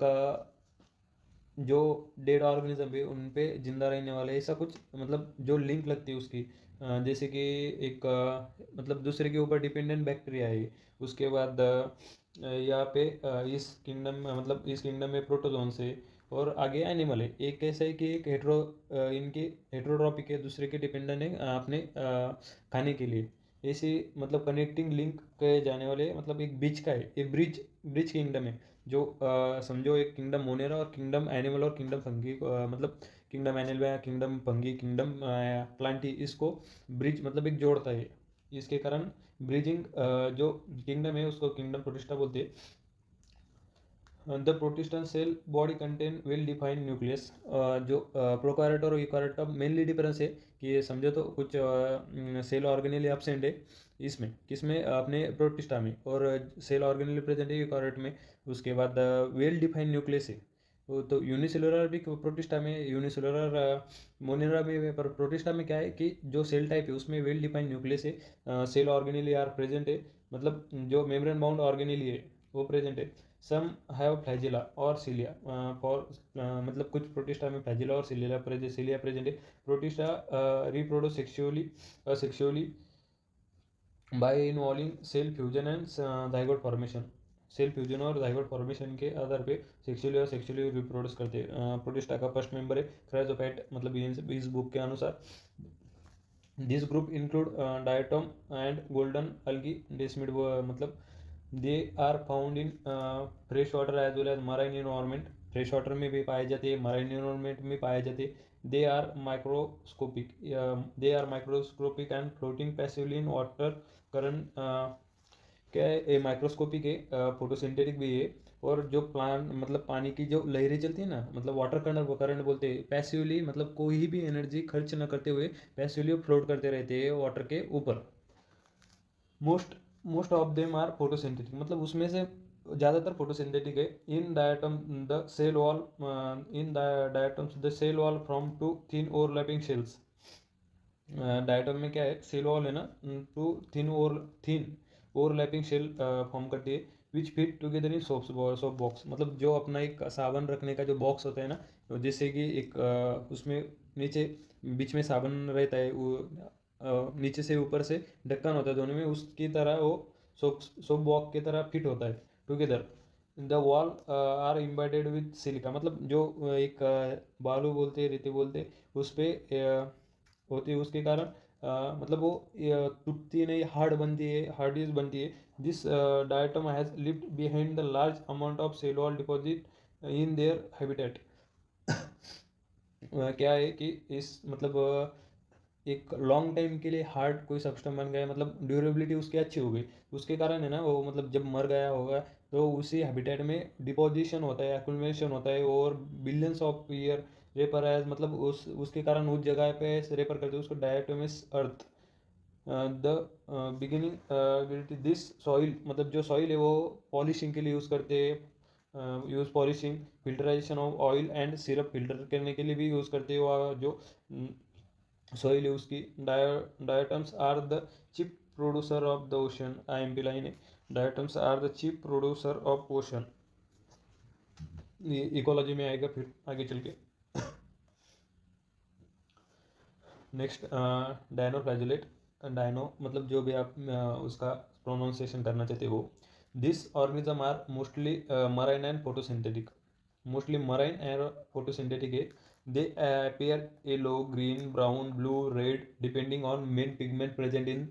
जो डेड ऑर्गेनिज्म है उन पे जिंदा रहने वाले ऐसा कुछ मतलब जो लिंक लगती है उसकी, जैसे कि एक मतलब दूसरे के ऊपर डिपेंडेंट बैक्टीरिया है। उसके बाद यहाँ पे इस किंगडम में मतलब इस किंगडम में प्रोटोजोन्स है, और आगे एनिमल है। एक कैसा है कि एक इनके हेट्रोट्रॉपिक है, दूसरे के डिपेंडेंट है अपने खाने के लिए। ऐसे मतलब कनेक्टिंग लिंक कहे जाने वाले मतलब एक बीच का है, एक ब्रिज किंगडम है। जो समझो एक किंगडम मोनेरा और किंगडम एनिमल और किंगडम फंगी मतलब किंगडम एनिमल या किंगडम फंगी किंगडम प्लांटी, इसको ब्रिज मतलब एक जोड़ता है। इसके कारण ब्रिजिंग जो किंगडम है उसको किंगडम प्रोटिस्टा बोलते हैं। The protistan cell body contain well defined nucleus. जो प्रोकार्योट और यूकार्योट का मेनली डिफरेंस है कि समझो तो कुछ सेल ऑर्गेनेली एब्सेंट है इसमें, किसमें अपने प्रोटिस्टा में, और सेल ऑर्गेनेली प्रेजेंट है यूकार्योट में। उसके बाद वेल डिफाइंड न्यूक्लियस है वो तो यूनिसेलुलर भी प्रोटिस्टा में, यूनिसेलुलर मोनेरा में, पर प्रोटिस्टा में क्या है कि जो सेल टाइप है उसमें वेल डिफाइंड न्यूक्लियस है। सेल ऑर्गेनेली आर प्रेजेंट है, मतलब जो मेम्ब्रेन बाउंड ऑर्गेनेली है वो प्रेजेंट है। सम हैव फ्लैजिला और सिलिया फॉर मतलब कुछ प्रोटिस्टा में फ्लैजिला और सिलिया प्रेजेंट है। Protista reproduce sexually by involving cell fusion and zygote formation. Cell fusion और जाइगोट फॉर्मेशन के आधार पे सेक्सुअली रिप्रोड्यूस करते हैं। प्रोटिस्टा का फर्स्ट मेंबर है क्राइजोफाइट, मतलब इस बुक के अनुसार। This group include diatom and golden algae desmid, मतलब they are found in fresh water as well as marine environment. Fresh water में भी पाए जाते हैं, मराइन इन्वायरमेंट में पाए जाते हैं। They are microscopic and floating passively in water current क्या है, ये माइक्रोस्कोपिक है, फोटोसिंथेटिक भी है। और जो प्लांट मतलब पानी की जो लहरें चलती है ना, मतलब वाटर करंट बोलते हैं पैसिवली, मतलब कोई भी एनर्जी खर्च न करते हुए पैसिवली फ्लोट करते रहते हैं वाटर के ऊपर। Most most of them are photosynthetic, मतलब उसमें से ज़्यादातर फोटोसिंथेटिक है। In diatom the cell wall, in diatoms the cell wall from two thin overlapping shells. Diatom में क्या है, सेल वॉल है ना, two thin overlapping shell form करती है, which fit together in soap box. मतलब जो अपना एक साबुन रखने का जो बॉक्स होता है ना, जैसे कि एक उसमें नीचे बीच में साबुन रहता है, वो नीचे से ऊपर से ढक्कन होता है दोनों में, उसकी तरह वो सोप बॉक्स की तरह फिट होता है together. The wall are embedded with silica, मतलब जो एक बालू बोलते हैं, रेती बोलते हैं, उस पर होती है, उसके कारण मतलब वो टूटती नहीं, हार्ड बनती है, हार्डीज बनती है। This diatom has lived behind the large amount of cell wall deposit in their habitat. क्या है कि इस मतलब एक लॉन्ग टाइम के लिए हार्ड कोई सब्सटेंस बन गया, मतलब ड्यूरेबिलिटी उसकी अच्छी हो गई, उसके कारण है ना वो, मतलब जब मर गया होगा तो उसी हैबिटेट में डिपोजिशन होता है, एक्युमुलेशन होता है, और बिलियंस ऑफ ईयर रेपर एज, मतलब उसके कारण उस जगह पे रेपर करते हैं उसको डायटोमिस अर्थ। द बिगिनिंग दिस सॉइल, मतलब जो सॉइल है वो पॉलिशिंग के लिए यूज़ करते हैं, use polishing, filtration of oil and syrup filter करने के लिए भी यूज़ करते हैं। वो जो सॉइल है उसकी diatoms are the chief producer of the ocean. IMP line है, diatoms are the chief producer of ocean. ये इकोलॉजी में आएगा फिर आगे चल के। Next dinoflagellate. डायनो मतलब जो भी आप उसका प्रोनाउंसिएशन करना चाहते हो। This organism are mostly marine and photosynthetic, mostly marine and photosynthetic है। They appear yellow, green, brown, blue, red depending on main pigment present in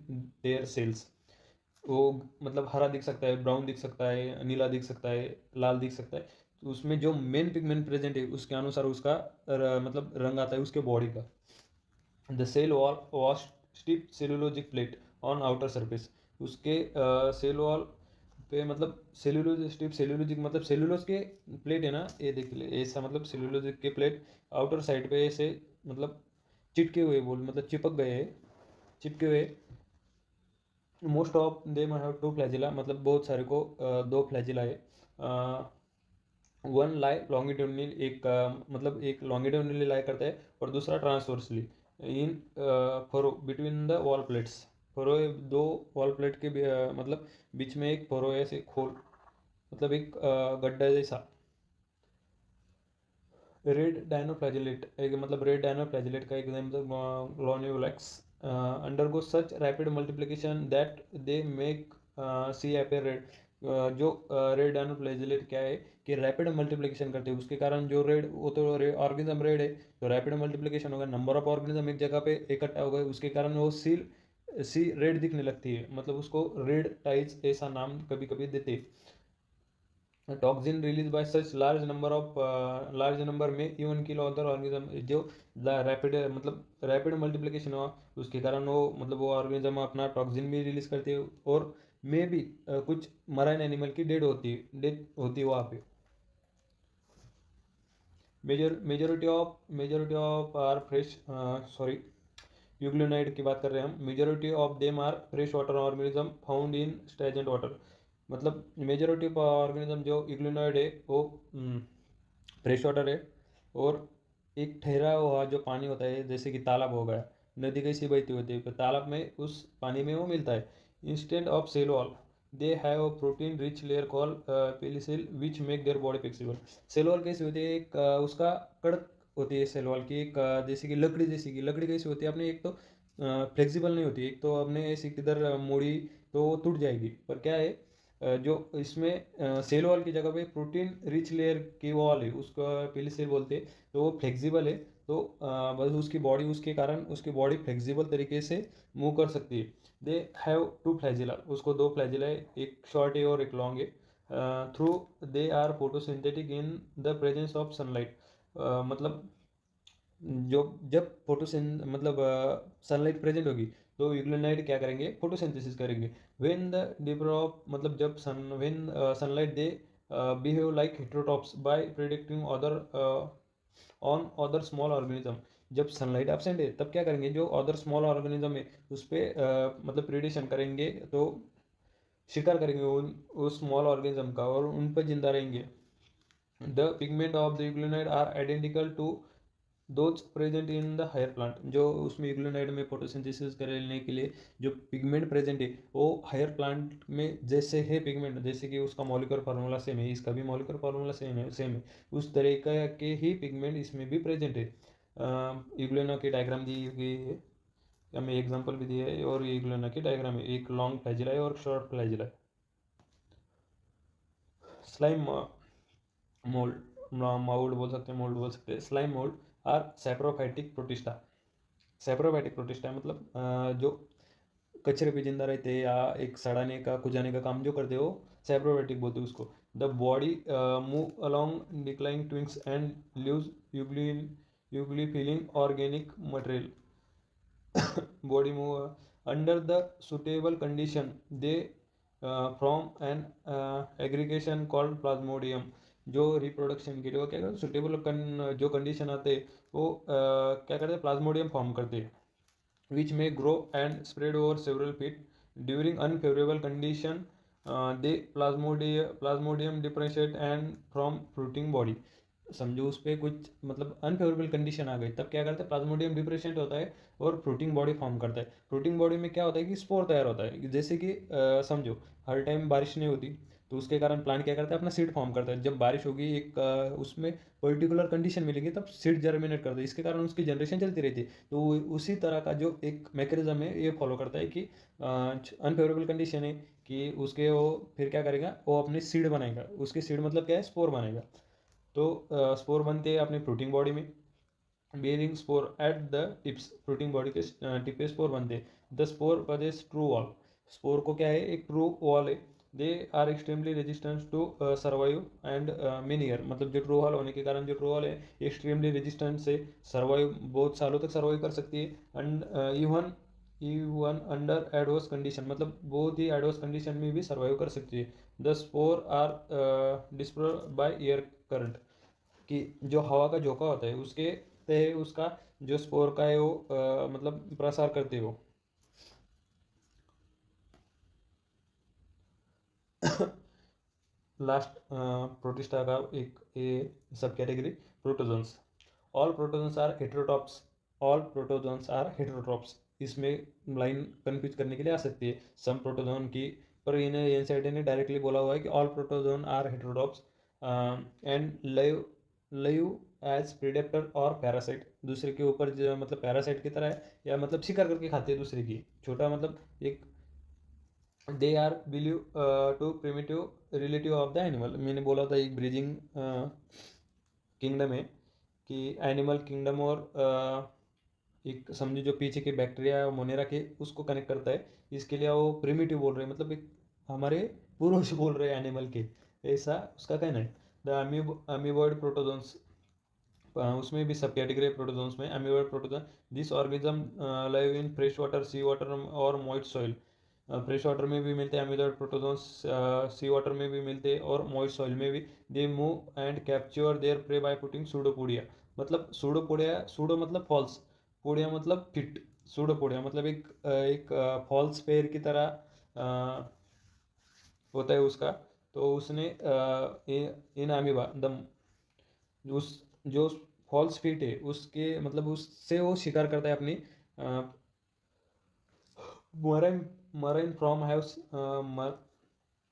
their cells. वो मतलब हरा दिख सकता है, ब्राउन दिख सकता है, नीला दिख सकता है, लाल दिख सकता है, तो उसमें जो मेन पिगमेंट प्रेजेंट है उसके अनुसार उसका मतलब रंग आता है उसके बॉडी का। The cell wall was stiff cellulosic plate on outer surface, उसके सेल वॉल पे मतलब सेलुलोज स्टिप, सेलुलोजिक मतलब सेलुलोज के प्लेट है ना, ये देख ले ऐसा, मतलब सेलुलोजिक के प्लेट आउटर साइड पे ऐसे मतलब चिटके हुए, बोल मतलब चिपक गए हैं, चिपके हुए। Most of them have two flagella, मतलब बहुत सारे को दो फ्लैजिला है। वन लाई लॉन्गिट्यूडनली, एक मतलब एक लॉन्गिट्यूडनली लाई करता है और दूसरा transversely in furrow between the wall plates. Furrow दो वॉल प्लेट के मतलब बीच में एक फरो है, ऐसे खोल, मतलब एक गड्ढा जैसा। रेड डायनोफ्लैजिलेट एक, मतलब रेड डायनोफ्लैजिलेट का example Gonyaulax undergo such rapid multiplication that they make sea appear red. जो रेड डायनोफ्लैजिलेट क्या है कि रैपिड मल्टीप्लिकेशन करते हैं, उसके कारण जो रेड, वो तो ऑर्गेनिज्म रेड है, तो रैपिड मल्टीप्लिकेशन होगा, नंबर ऑफ ऑर्गेनिज्म एक जगह पे इकट्ठा हो गए, उसके कारण वो सी रेड दिखने लगती है, मतलब उसको रेड टाइज ऐसा नाम कभी कभी देते हैं। Toxin release by such large number में इवन किल अदर ऑर्गेनिज्म। जो रैपिड मतलब रैपिड मल्टीप्लिकेशन हुआ उसके कारण वो, मतलब वो ऑर्गेनिज्म अपना टॉक्सिन भी रिलीज करते हैं, और मे भी कुछ मराइन एनिमल की डेथ होती है वहाँ पे। Majority of are fresh, sorry euglenoid की बात कर रहे हैं हम। Majority of them are fresh water organism found in stagnant water, मतलब मेजोरिटी ऑफ ऑर्गेनिज्म जो यूग्लिनाइड है वो फ्रेश वाटर है, और एक ठहरा हुआ जो पानी होता है, जैसे कि तालाब हो गया, नदी कैसी बहती होती है, तो तालाब में उस पानी में वो मिलता है। Instead of cell wall they have protein rich layer call pellicle which make their body flexible. Cell wall कैसी होती है, एक उसका कड़क होती है सेल वॉल की, एक जैसे कि लकड़ी, जैसी कि लकड़ी कैसी होती है अपने, एक तो फ्लेक्सिबल नहीं होती, एक तो अपने ऐसी किधर मोड़ी तो वो टूट जाएगी, पर क्या है जो इसमें सेल वॉल की जगह पे प्रोटीन रिच लेयर की वॉल है, उसको पेलिसिल बोलते हैं, तो वो फ्लेक्सिबल है, तो बस उसकी बॉडी, उसके कारण उसकी बॉडी फ्लेक्सिबल तरीके से मूव कर सकती है। दे हैव टू फ्लैजिला, उसको दो फ्लैजिला है, एक शॉर्ट है और एक लॉन्ग है। Through they are photosynthetic in the presence of sunlight, मतलब जो जब फोटोसिन मतलब सनलाइट प्रेजेंट होगी तो यूग्लिनाइड क्या करेंगे, फोटोसिंथेसिस करेंगे। व्हेन द डिप्रोप मतलब जब sunlight they behave like heterotrophs by predicting other on other small organism. जब सनलाइट एब्सेंट है तब क्या करेंगे, जो अदर स्मॉल ऑर्गेनिज्म है उस पर मतलब प्रिडिक्शन करेंगे, तो शिकार करेंगे उस स्मॉल ऑर्गेनिज्म का और उन पर जिंदा रहेंगे। The pigment of the euglenoid are identical to those present in the higher plant. जो उसमें यूग्लिनाइड में फोटोसिंथेसिस करने के लिए जो पिगमेंट प्रेजेंट है वो हायर प्लांट में जैसे है पिगमेंट, जैसे कि उसका मॉलिक्यूलर फार्मूला सेम है, इसका भी मॉलिक्यूलर फार्मूला सेम है, उस तरीका के ही पिगमेंट इसमें भी प्रेजेंट है। यूग्लिना की डायग्राम दी गई है, हमें एग्जांपल भी दिया है, और यूग्लिना की डायग्राम है, एक लॉन्ग फ्लैजिला है और शॉर्ट फ्लैजिला है। स्लाइम मोल्ड, माउल्ड बोल सकते हैं, मोल्ड बोल सकते हैं। Slime mould are saprophytic protista. Saprophytic protista मतलब जो कचरे पे जिंदा रहते हैं या एक सड़ाने का कुजाने का काम जो करते हो, सैप्रोफाइटिक बोलते हैं उसको। The body move along declining twigs and leaves engulfing organic material. body move under the suitable condition they from an aggregation called plasmodium। जो रिप्रोडक्शन के लिए वो क्या करते, सुटेबल जो कंडीशन आते हैं वो क्या करते हैं, प्लाज्मोडियम फॉर्म करते हैं, which may grow and spread over several feet during unfavorable condition they plasmodium differentiate and from fruiting body। समझो उस पर कुछ मतलब अनफेवरेबल कंडीशन आ गई तब क्या करता है, प्लाज्मोडियम डिप्रेशेंट होता है और फ्रूटिंग बॉडी फॉर्म करता है। फ्रूटिंग बॉडी में क्या होता है कि स्पोर तैयार होता है, जैसे कि समझो हर टाइम बारिश नहीं होती तो उसके कारण प्लांट क्या करता है, अपना सीड फॉर्म करता है। जब बारिश होगी एक उसमें पर्टिकुलर कंडीशन मिलेगी तब सीड जर्मिनेट करता है, इसके कारण उसकी जनरेशन चलती रहती है। तो उसी तरह का जो एक मैकेनिज्म है ये फॉलो करता है कि अनफेवरेबल कंडीशन है कि उसके वो फिर क्या करेगा, वो अपनी सीड बनाएगा, उसके सीड मतलब क्या है, स्पोर बनाएगा। तो स्पोर बनते हैं अपने फ्रूटिंग बॉडी में, bearing spore at the tips, fruiting body के टिप पे स्पोर बनते हैं। The spore possess true wall, spore को क्या है, एक ट्रू वॉल है। They are extremely resistance to survive and many year. मतलब जो ट्रू वॉल होने के कारण जो ट्रू वॉल है एक्सट्रीमली रेजिस्टेंट से सर्वाइव, बहुत सालों तक सर्वाइव कर सकती है। And even even under adverse condition, मतलब बहुत ही एडवर्स कंडीशन में भी सर्वाइव कर सकती है। The spore are disperse by air current, कि जो हवा का झोंका होता है उसके तय उसका जो स्पोर का है वो मतलब प्रसार करते हो। लास्ट प्रोटिस्टा का एक a sub category, protozoans. All protozoans are heterotrophs, all protozoans are heterotrophs. इसमें लाइन कंफ्यूज करने के लिए आ सकती है सम प्रोटोजोन की, पर इन्हें एनसीईआरटी ने डायरेक्टली बोला हुआ है कि all protozoan are heterotrophs and live live as predator और पैरासाइट। दूसरे के ऊपर जो मतलब पैरासाइट की तरह है या मतलब शिकार करके खाते हैं दूसरे की, छोटा मतलब एक। They are believe to primitive relative of the animal. मैंने बोला था एक ब्रीजिंग किंगडम है, कि एनिमल किंगडम और एक समझो जो पीछे के बैक्टीरिया मोनेरा के उसको कनेक्ट करता है, इसके लिए वो प्रिमिटिव बोल रहे हैं, मतलब एक हमारे पूर्वज बोल रहे हैं एनिमल के, ऐसा उसका कहना है। द अमीबॉइड प्रोटोजोन्स, उसमें भी सब कैटेगरी प्रोटोजोन्स में amoeboid protozoan. This organism live in fresh water, sea water और मॉइस्ट सॉइल। फ्रेश वाटर में भी मिलते हैं अमीबॉइड प्रोटोजोन्स, सी वाटर में भी मिलते हैं और मॉइस्ट सॉइल में भी। They move and capture there pray by putting pseudopodia. मतलब सूडोपोडिया, सूडो मतलब फॉल्स, पोडिया मतलब फिट। सूडोपोडिया मतलब एक फॉल्स पेयर की तरह होता है उसका। तो उसने इन अमीबा द उस जो फॉल्स फीट है उसके मतलब उससे वो शिकार करता है अपनी marine marine from have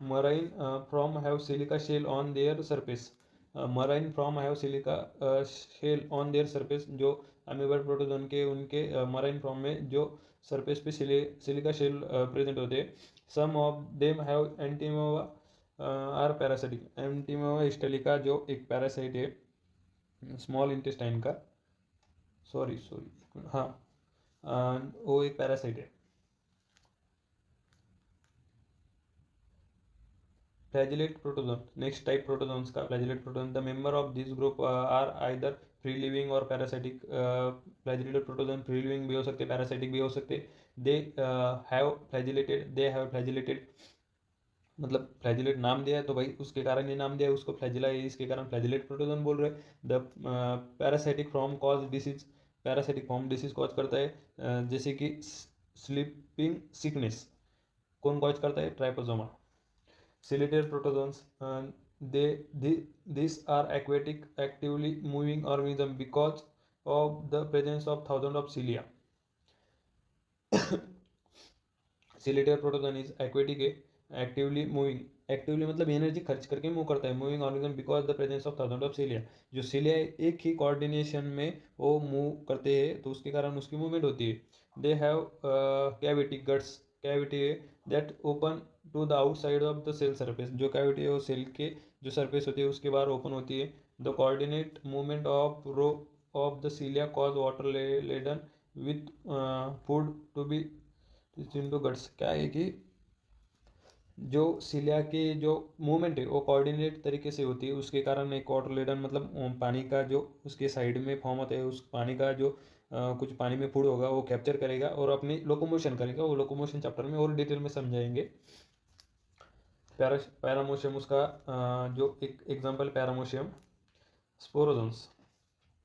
marine from have silica shell on their surface. Marine from have silica shell on their surface, जो अमीबा प्रोटोजोन के उनके मराइन फ्रॉम में जो सरफेस पे सिलिका शेल प्रेजेंट होते हैं। Some of them have Entamoeba are parasitic. Entamoeba histolytica जो एक पैरासाइट है स्मॉल इंटेस्टाइन का, सॉरी सॉरी हाँ, वो एक पैरासाइट है। Flagellate protozoan, next type protozoans का flagellate protozoan. The member of this group are either free living और parasitic. Flagellated protozoan free living भी हो सकते, पैरासाइटिक भी हो सकते। दे हैव फ्लैजिलेटेड, मतलब फ्लैजिलेट नाम दिया है तो भाई उसके कारण ये नाम दिया है उसको, फ्लैजिला है इसके कारण फ्लैजिलेट प्रोटोजोन बोल रहे हैं। The parasitic form cause disease, parasitic form disease cause करता है, जैसे कि स्लीपिंग सिकनेस कौन कॉज करता है, Trypanosoma. Ciliated protozoans, they these are aquatic actively moving organism because of the presence of thousands of cilia. Chelated protozoan is aquatic, actively moving, actively मतलब एनर्जी खर्च करके मूव करता है, moving organism because the presence of thousand of सीलिया। जो सीलिया एक ही कोऑर्डिनेशन में वो मूव करते हैं तो उसके कारण उसकी मूवमेंट होती है। They have cavity, guts cavity that open to the outside of the cell surface, जो कैविटी है वो सेल के जो सरफेस होती है उसके बाहर ओपन होती है। The coordinate movement of row of the cilia cause water laden with food to be into guts. क्या है कि जो सीलिया की जो मूवमेंट है वो कोऑर्डिनेट तरीके से होती है, उसके कारण एक वाटर लेडन मतलब पानी का जो उसके साइड में फॉर्म होता है, उस पानी का जो कुछ पानी में फूड होगा वो कैप्चर करेगा और अपनी लोकोमोशन करेगा। वो लोकोमोशन चैप्टर में और डिटेल में समझाएंगे। पैरामोशियम उसका जो एक एग्जांपल पैरामोशियम। स्पोरोजोन्स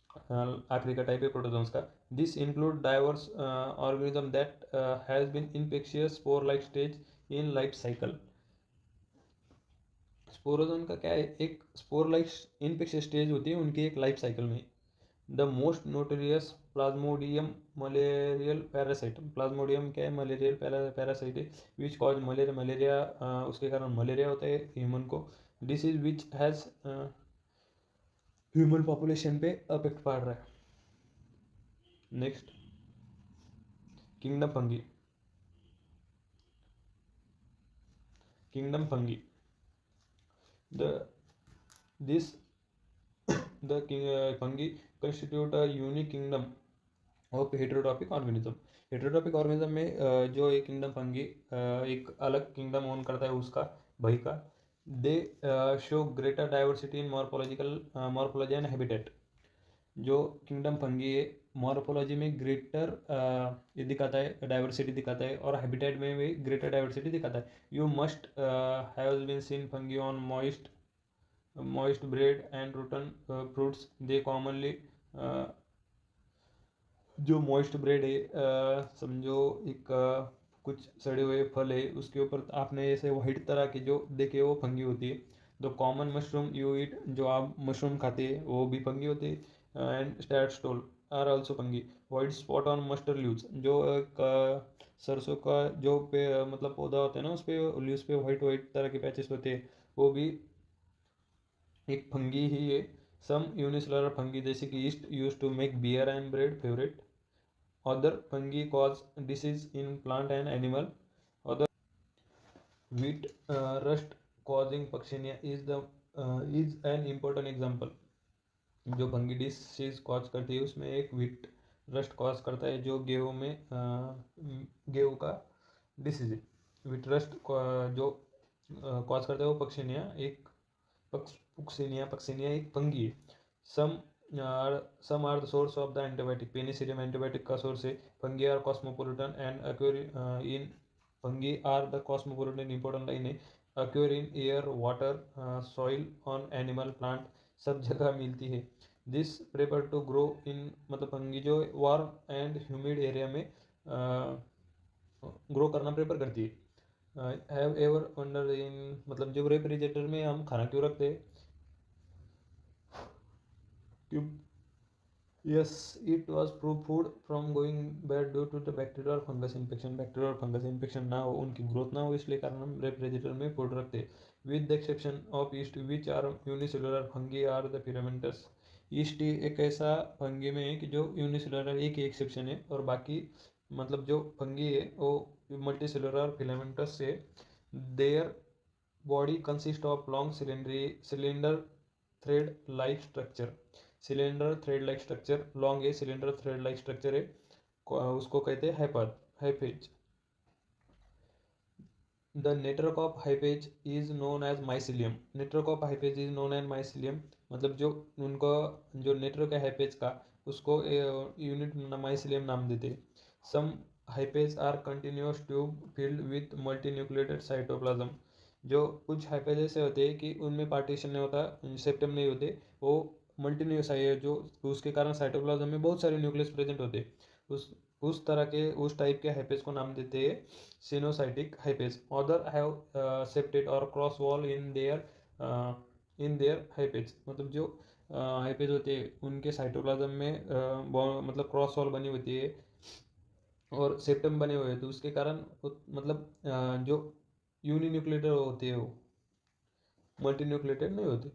आखिरी का टाइप है प्रोटोजोन्स का। This include diverse organism that has been infectious spore like stage in life cycle. Sporozoan का क्या है, एक स्पोर लाइक इनफेक्शियस स्टेज होती है उनकी एक लाइफ साइकिल में। The most notorious Plasmodium malarial parasite, Plasmodium क्या है, मलेरियल पैरासाइट है विच कॉज मलेरिया, मलेरिया उसके कारण मलेरिया होता है ह्यूमन को। Disease which has human population पे अफेक्ट पड़ रहा है। Next kingdom fungi, kingdom fungi the this the fungi constitute a unique kingdom of heterotrophic organism। Heterotrophic organism में जो एक किंगडम फंगी एक अलग किंगडम ओन करता है उसका भाई का। दे show greater diversity in morphology and habitat. जो किंगडम फंगी है मॉर्फोलॉजी में ग्रेटर ये दिखाता है, डाइवर्सिटी दिखाता है, और हैबिटेट में भी ग्रेटर डाइवर्सिटी दिखाता है। You must have been seen fungi on moist bread and rotten fruits। they commonly जो moist bread है समझो एक कुछ सड़े हुए फल है उसके ऊपर आपने ऐसे वाइट तरह की जो देखे वो फंगी होती है। The common mushroom you eat, जो आप मशरूम खाते हैं वो भी फंगी होती है। And toadstool are also fungi. White spot on mustard leaves, जो सरसों का जो पे मतलब पौधा होता है ना उस पर लीव्स पे वाइट वाइट तरह के पैचेस होते हैं वो भी एक फंगी ही है। सम यूनिसेलुलर फंगी जैसे कि yeast use to make beer and bread favourite. Other fungi cause disease in plant and animal. Other wheat rust causing Puccinia is an important example। जो फंगी डिसीज कॉज करती है उसमें एक व्हीट रस्ट कॉज करता है जो गेहूँ में गेहूँ का डिसीज है। व्हीट रस्ट जो कॉज करता है वो पक्षिनिया एक पक्सिनिया एक फंगी है। Some are the source of the antibiotic, Penicillium antibiotic का सोर्स है। Fungi are cosmopolitan and occur in fungi are the cosmopolitan, important line है। Occur in air water soil on animal plant, सब जगह मिलती है। This prefer to grow in, मतलब फंगी जो वार्म एंड ह्यूमिड एरिया में ग्रो करना प्रेफर करती है। हैव एवर वंडर इन, मतलब जो रेफ्रिजरेटर में हम खाना क्यों रखते हैं, क्यों? Yes, it was prove food from going bad due to the bacteria और फंगस इन्फेक्शन। बैक्टीरिया और फंगस इन्फेक्शन ना हो, उनकी ग्रोथ ना हो, इसलिए कारण हम रेफ्रिजरेटर में फूड रखते हैं। With the exception of yeast which are unicellular fungi are the filamentous. Yeast एक ऐसा फंगी में है कि जो यूनिसेलुलर एक ही एक्सेप्शन है, और बाकी मतलब जो फंगी है वो मल्टी सेलुलर फिलामेंटस से। Their body consist of long cylinder thread like structure. Cylinder thread like structure, long है सिलेंडर थ्रेड लाइक स्ट्रक्चर है, उसको कहते हैं hyphae. The network of hyphae is known as mycelium. Network of hyphae is known as mycelium. मतलब जो उनका जो नेटवर्क है हाइपेज का उसको यूनिट माइसिलियम नाम देते हैं। Some hyphae are continuous tube filled with multinucleated cytoplasm. जो कुछ हाइपेज ऐसे होते हैं कि उनमें पार्टीशन नहीं होता, सेप्टम नहीं होते, वो मल्टीन्यूस है जो उसके कारण साइटोप्लाज्म में बहुत सारे न्यूक्लियस प्रेजेंट होते हैं। उस तरह के उस टाइप के हाइपेज को नाम देते हैं सिनोसाइटिक हाइपेज। अदर हैव सेप्टेड और क्रॉस वॉल इन देयर हाइपेज। मतलब जो हाइपेज होते हैं उनके साइटोप्लाज्म में मतलब क्रॉस वॉल बनी होती है और सेप्टम बने हुए हैं, तो उसके कारण मतलब जो यूनिन्यूक्लिएटेड होते हैं वो मल्टीन्यूक्लिएटेड नहीं होते।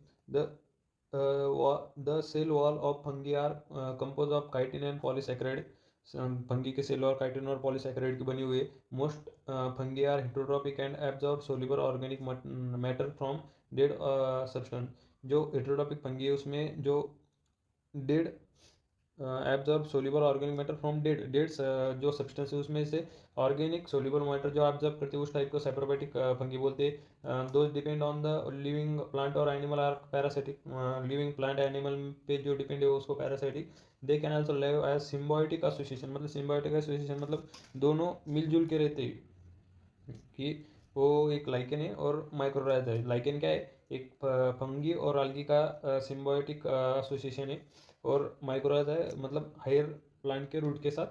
The cell wall of fungi are compose of chitin and polysaccharide. Fungi के सेल और काइटिन और पॉलीसैकेराइड की बनी हुई है। Most fungi are heterotrophic and absorb soluble organic matter from dead substance. जो हेटरोट्रॉपिक फंगी है उसमें जो dead absorb soluble organic matter from dead dead जो सब्सटेंस है उसमें से ऑर्गेनिक सोल्यूबल मैटर जो एब्जॉर्ब करते हैं उस टाइप को सैप्रोबाइटिक फंगी बोलते हैं। Those depend on the living plant और animal are parasitic. Living plant animal पे जो डिपेंड है उसको parasitic. They can also live as symbiotic association. मतलब सिम्बायोटिक एसोसिएशन मतलब दोनों मिलजुल के रहते हैं कि वो एक लाइकेन है और माइक्रोराइजा है। लाइकेन क्या है, एक फंगी और algae का सिम्बायोटिक एसोसिएशन है, और माइक्रोराइजा है मतलब हायर प्लांट के रूट के साथ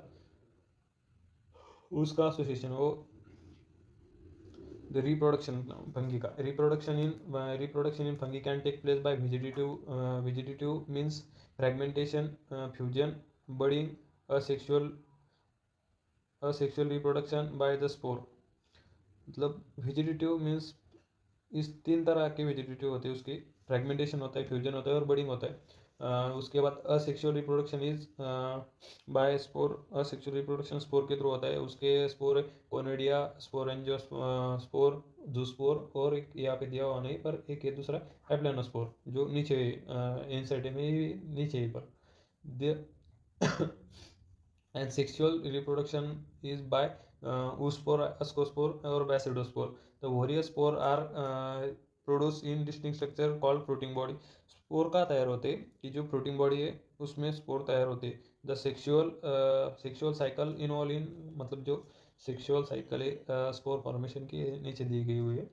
उसका एसोसिएशन वो। द रिप्रोडक्शन फंगी का reproduction in fungi can take place by vegetative means fragmentation, fusion, budding, asexual reproduction by the spore. मतलब वेजिटेटिव मीन्स इस तीन तरह के वेजिटेटिव होते हैं, उसकी फ्रेगमेंटेशन होता है, फ्यूजन होता है और बडिंग होता है। उसके बाद asexual reproduction is by spore. Asexual reproduction spore के थ्रू होता है। उसके स्पोर कोनेडिया स्पोर, एंजियोस्पोर, जूस्पोर, और एक यहाँ पे दिया हुआ नहीं पर एक ये दूसरा एप्लानोस्पोर जो नीचे इनसाइड में नीचे ही पर and sexual reproduction is by oospore, ascospore or basidospore. The warrior spore are produced in distinct structure called fruiting body. Spore का तैयार होते कि जो फ्रूटिंग बॉडी है उसमें स्पोर तैयार होते। The sexual cycle involve in, मतलब जो सेक्सुअल साइकिल है स्पोर फॉर्मेशन की नीचे दी गई हुई है।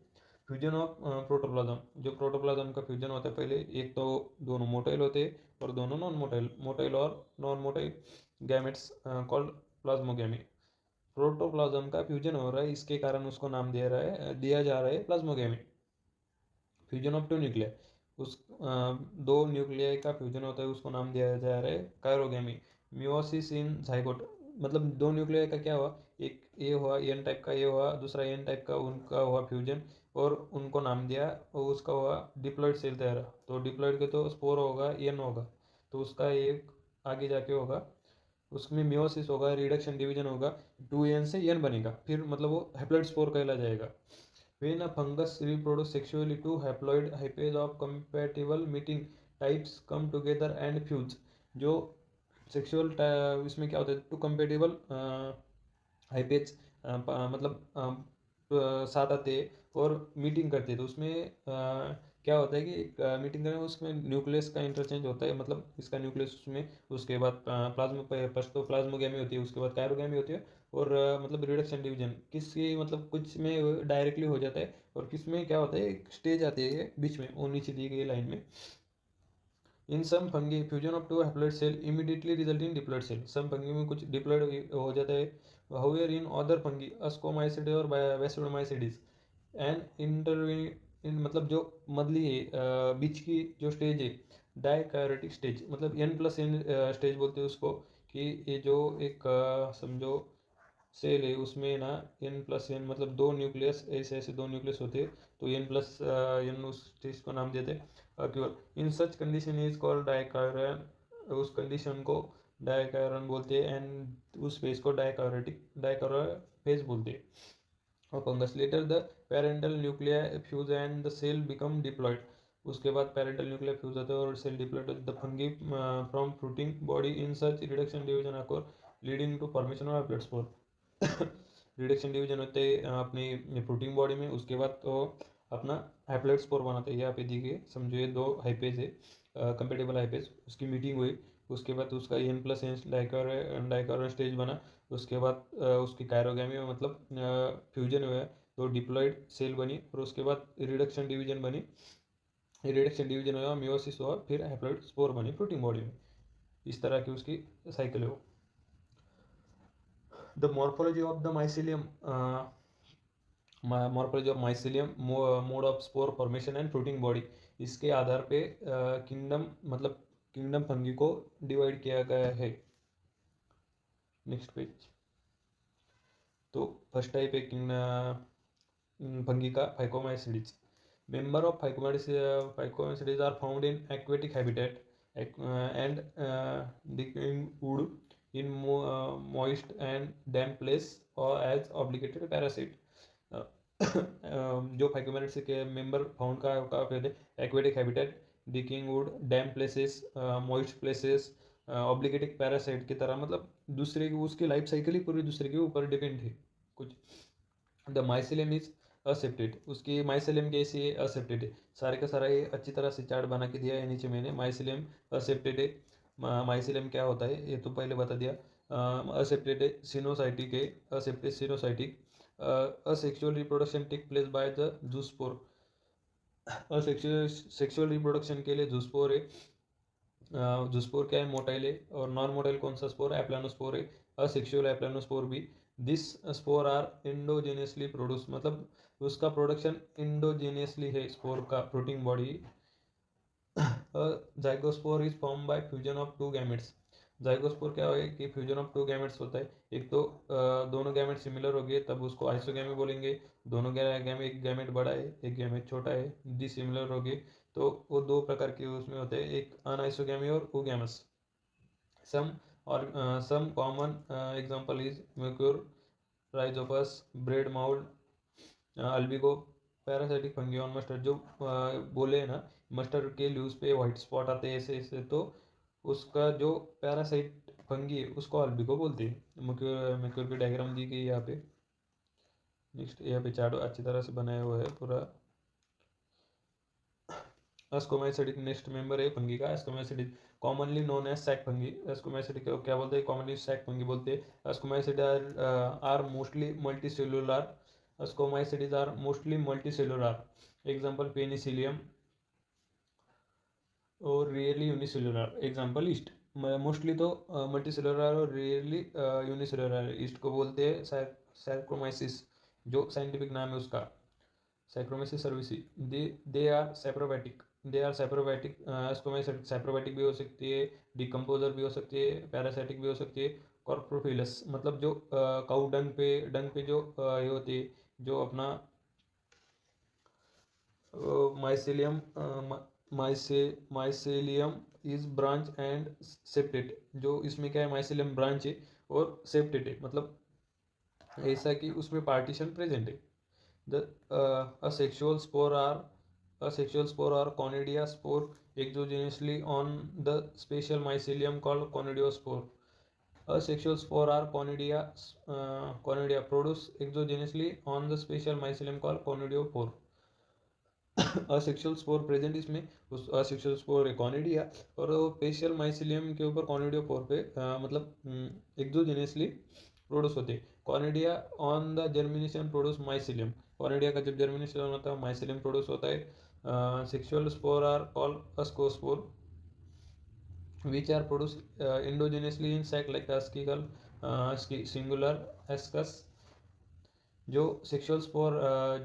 Fusion of protoplasm. जो प्रोटोप्लाज्म का फ्यूजन होता है, पहले एक तो दोनों मोटाइल होते हैं और दोनों नॉन मोटाइल, मोटाइल और non motile gametes called plasmogamy. Protoplasm का फ्यूजन हो रहा है, इसके कारण उसको नाम दिया जा रहा है plasmogamy. Fusion of two nuclei, उस दो न्यूक्लियाई का फ्यूजन होता है उसको नाम दिया जा रहा है कायरोगैमी। मियोसिस इन जाइगोट, मतलब दो न्यूक्लियाई का क्या हुआ, एक ये हुआ एन टाइप का, ये हुआ दूसरा एन टाइप का, उनका हुआ फ्यूजन और उनको नाम दिया और उसका हुआ डिप्लॉइड सेल तैयार। तो डिप्लॉइड के तो स्पोर होगा एन होगा, तो उसका एक आगे जाके होगा, उसमें मियोसिस होगा, रिडक्शन डिवीजन होगा, 2n से n बनेगा, फिर मतलब वो हैप्लॉइड स्पोर कहला जाएगा। When a fungus reproduces sexually, two haploid hyphae of compatible mating types come together and fuse। जो सेक्सुअल इसमें क्या होता है, टू कंपेटेबल हाइपेज मतलब साथ आते हैं और मीटिंग करते हैं, तो उसमें क्या होता है कि मीटिंग करने में उसमें न्यूक्लियस का इंटरचेंज होता है। मतलब इसका न्यूक्लियस उसमें, उसके बाद प्लाज्मा फर्स्ट तो प्लाज्मोगैमी होती है, उसके बाद कायरोगैमी होती है, और मतलब रिडक्शन डिवीजन किसकी मतलब कुछ में डायरेक्टली हो जाता है और किस में क्या होता है, एक स्टेज आती है बीच में वो नीचे दी गई लाइन में। In some fungi fusion of two haploid cell immediately result in diploid cell. Some fungi में कुछ डिप्लॉइड हो जाता है। However in other fungi ascomycetes और बैसिडोमाइसिडिस एंड इन मतलब जो मदली है बीच की जो स्टेज है डाइकैरियोटिक स्टेज, मतलब n+n स्टेज बोलते हैं उसको, कि ये जो एक समझो सेल है उसमें ना n+n मतलब दो न्यूक्लियस ऐसे ऐसे दो न्यूक्लियस होते हैं, तो n+n उस स्टेज को नाम देते हैं। In such condition is called dikaryon, उस कंडीशन को डाइकैरियन बोलते हैं, एंड उस फेज को डाइकैरियर फेज बोलते हैं। और fungus later the parental nuclei fuse and the cell become diploid. उसके बाद पेरेंटल न्यूक्लिया फ्यूज होता है और सेल डिप्लॉइड होता है। The fungi from fruiting body in such reduction division occur leading to formation of haploid spore. Reduction division होते हैं अपनी फ्रूटिंग बॉडी में, उसके बाद तो अपना हैप्लॉइड स्पोर बनाते हैं। यहाँ पे देखिए समझो ये दो हाइपेज है, कंपेटेबल हाइपेज, उसकी मीटिंग हुई, उसके बाद उसका N+N डाइकोर स्टेज बना, उसके बाद उसकी कायरोगेमी में मतलब फ्यूजन हुआ, तो डिप्लॉयड सेल बनी, और उसके बाद रिडक्शन डिवीजन बनी, रिडक्शन डिवीजन हुआ, मियोसिस हुआ, फिर हैप्लॉइड स्पोर बनी प्रोटीन बॉडी में। इस तरह की उसकी साइकिल है वो। The morphology of the mycelium, morphology of mycelium, mode of spore formation and fruiting body, इसके आधार पे किंगडम मतलब किंगडम फंगी को डिवाइड किया गया है। Next page. तो फर्स्ट टाइप है फंगी का phycomycetes. Member of phycomycetes are found in aquatic habitat and decaying wood in moist and damp place or as obligated parasite. जो फाइकोमेरिड्स के मेंबर फाउंड का पहले aquatic habitat, decaying wood, damp places, moist places, obligate parasite की तरह, मतलब दूसरे की उसकी लाइफ साइकिल ही पूरी दूसरे के ऊपर डिपेंड है कुछ। द माइसिलियम इज असेप्टेड, उसकी माइसिलियम कैसी है, असेप्टेड है। सारे का सारा ये अच्छी तरह से चार्ट बना के दिया है नीचे मैंने। माइसिलियम असेप्टेड है। माइसिलियम क्या होता है ये तो पहले बता दिया। असेप्टेड है, सिनोसाइटिक है, aseptate coenocytic. Asexual reproduction take place by the zoospore, sexual reproduction के लिए जूस्पोर है। जूस्पोर क्या है, मोटाइल है, और नॉन मोटाइल कौन सा स्पोर है, एप्लानोस्पोर है, असेक्सुअल एप्लानोस्पोर भी। दिस स्पोर आर इंडोजेनियसली प्रोड्यूस, मतलब उसका प्रोडक्शन इंडोजेनियसली है स्पोर का, protein body. Zygospore is form by fusion of two gametes. Zygospore क्या है कि फ्यूजन ऑफ टू गैमेट्स होता है। एक तो दोनों गैमेट सिमिलर हो गए तब उसको आइसोगैमी बोलेंगे। दोनों गैमेट, एक गैमेट बड़ा है एक गैमेट छोटा है, डिसिमिलर हो गए, तो वो दो प्रकार के उसमें होते हैं, एक अनआइसोगैमी और oogamous. Some common example is Mucor, Rhizopus, bread mould, Albugo, parasitic fungi on mustard. जो बोले ना मस्टर्ड के लीव्स पे व्हाइट स्पॉट आते हैं ऐसे ऐसे, तो उसका जो पैरासाइट फंगी है उसको अल्बिगो बोलते हैं। म्यूक्योर की डायग्राम दी गई यहाँ पे। नेक्स्ट यहाँ पे चार्ट अच्छी तरह से बनाया हुआ है पूरा। एस्कोमाइसिडिक नेक्स्ट मेंबर है फंगी का, Ascomycetes, commonly known as sac fungi. Ascomycetes को क्या बोलते हैं, कॉमनली सैक फंगी बोलते हैं। Ascomycetes are mostly multicellular, Ascomycetes are mostly multicellular. Example Penicillium, or rarely unicellular. Example yeast. Mostly तो मल्टीसेलुलर और रियरली यूनिसेलुलर। ईस्ट को बोलते हैं सैक्रोमाइसिस, जो साइंटिफिक नाम है उसका, Saccharomyces cerevisiae. They are saprophytic, they are saprophytic. Ascomycetes saprophytic भी हो सकती है, डिकम्पोजर भी हो सकती है, पैरासाइटिक भी हो सकती है। कॉर्प्रोफिलस, मतलब जो काउ डंग पे जो ये होती है, जो अपना mycelium, mycelium is branch and septate. जो इसमें क्या है, माइसेलियम ब्रांच है और सेप्टेट है, मतलब ऐसा कि उसमें पार्टीशन प्रेजेंट है। The asexual spore are conidia spore exogenously on the special mycelium called conidiospore. Asexual spore are conidia produce exogenously on the special mycelium called conidiophore. Asexual spore present इसमें, उस असेक्सुअल स्पोर है कॉनिडिया, और पेशियल माइसिलियम के ऊपर कॉनिडियोफोर पे मतलब एक्सोजेनियसली प्रोड्यूस होते हैं। Conidia on the germination produce mycelium, conidia का जब जर्मिनेशन होता है माइसिलियम प्रोड्यूस होता है। Sexual spore are called ascospore which are produced endogenously in sac like askigal, singular ascus। जो सेक्सुअल स्पोर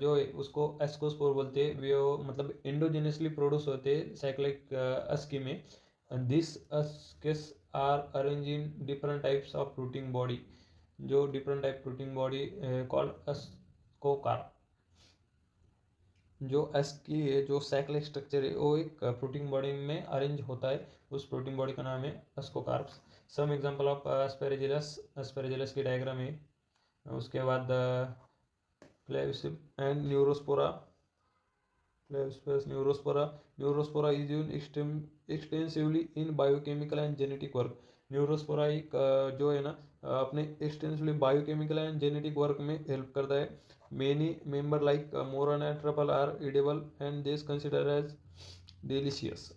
जो है उसको एस्कोस्पोर बोलते हैं, वे मतलब एंडोजेनियसली प्रोड्यूस होते हैं साइक्लिक अस्की में। This अस्किस are arrange in different types of protein body, जो different type protein body called अस्कोकार। जो अस्की है, जो साइक्लिक स्ट्रक्चर है, वो एक प्रोटीन बॉडी में अरेंज होता है, उस प्रोटीन बॉडी का नाम है अस्कोकार्प्स। सम एग्जांपल ऑफ एस्पेरेजिलस, एस्पेरेजिलस की डायग्राम है। उसके बाद Clavispora and Neurospora. Neurospora is used extensively in biochemical and genetic work. Neurospora एक जो है ना अपने extensively biochemical and genetic work में हेल्प करता है। Many member like morel and truffle are edible and this consider as delicious.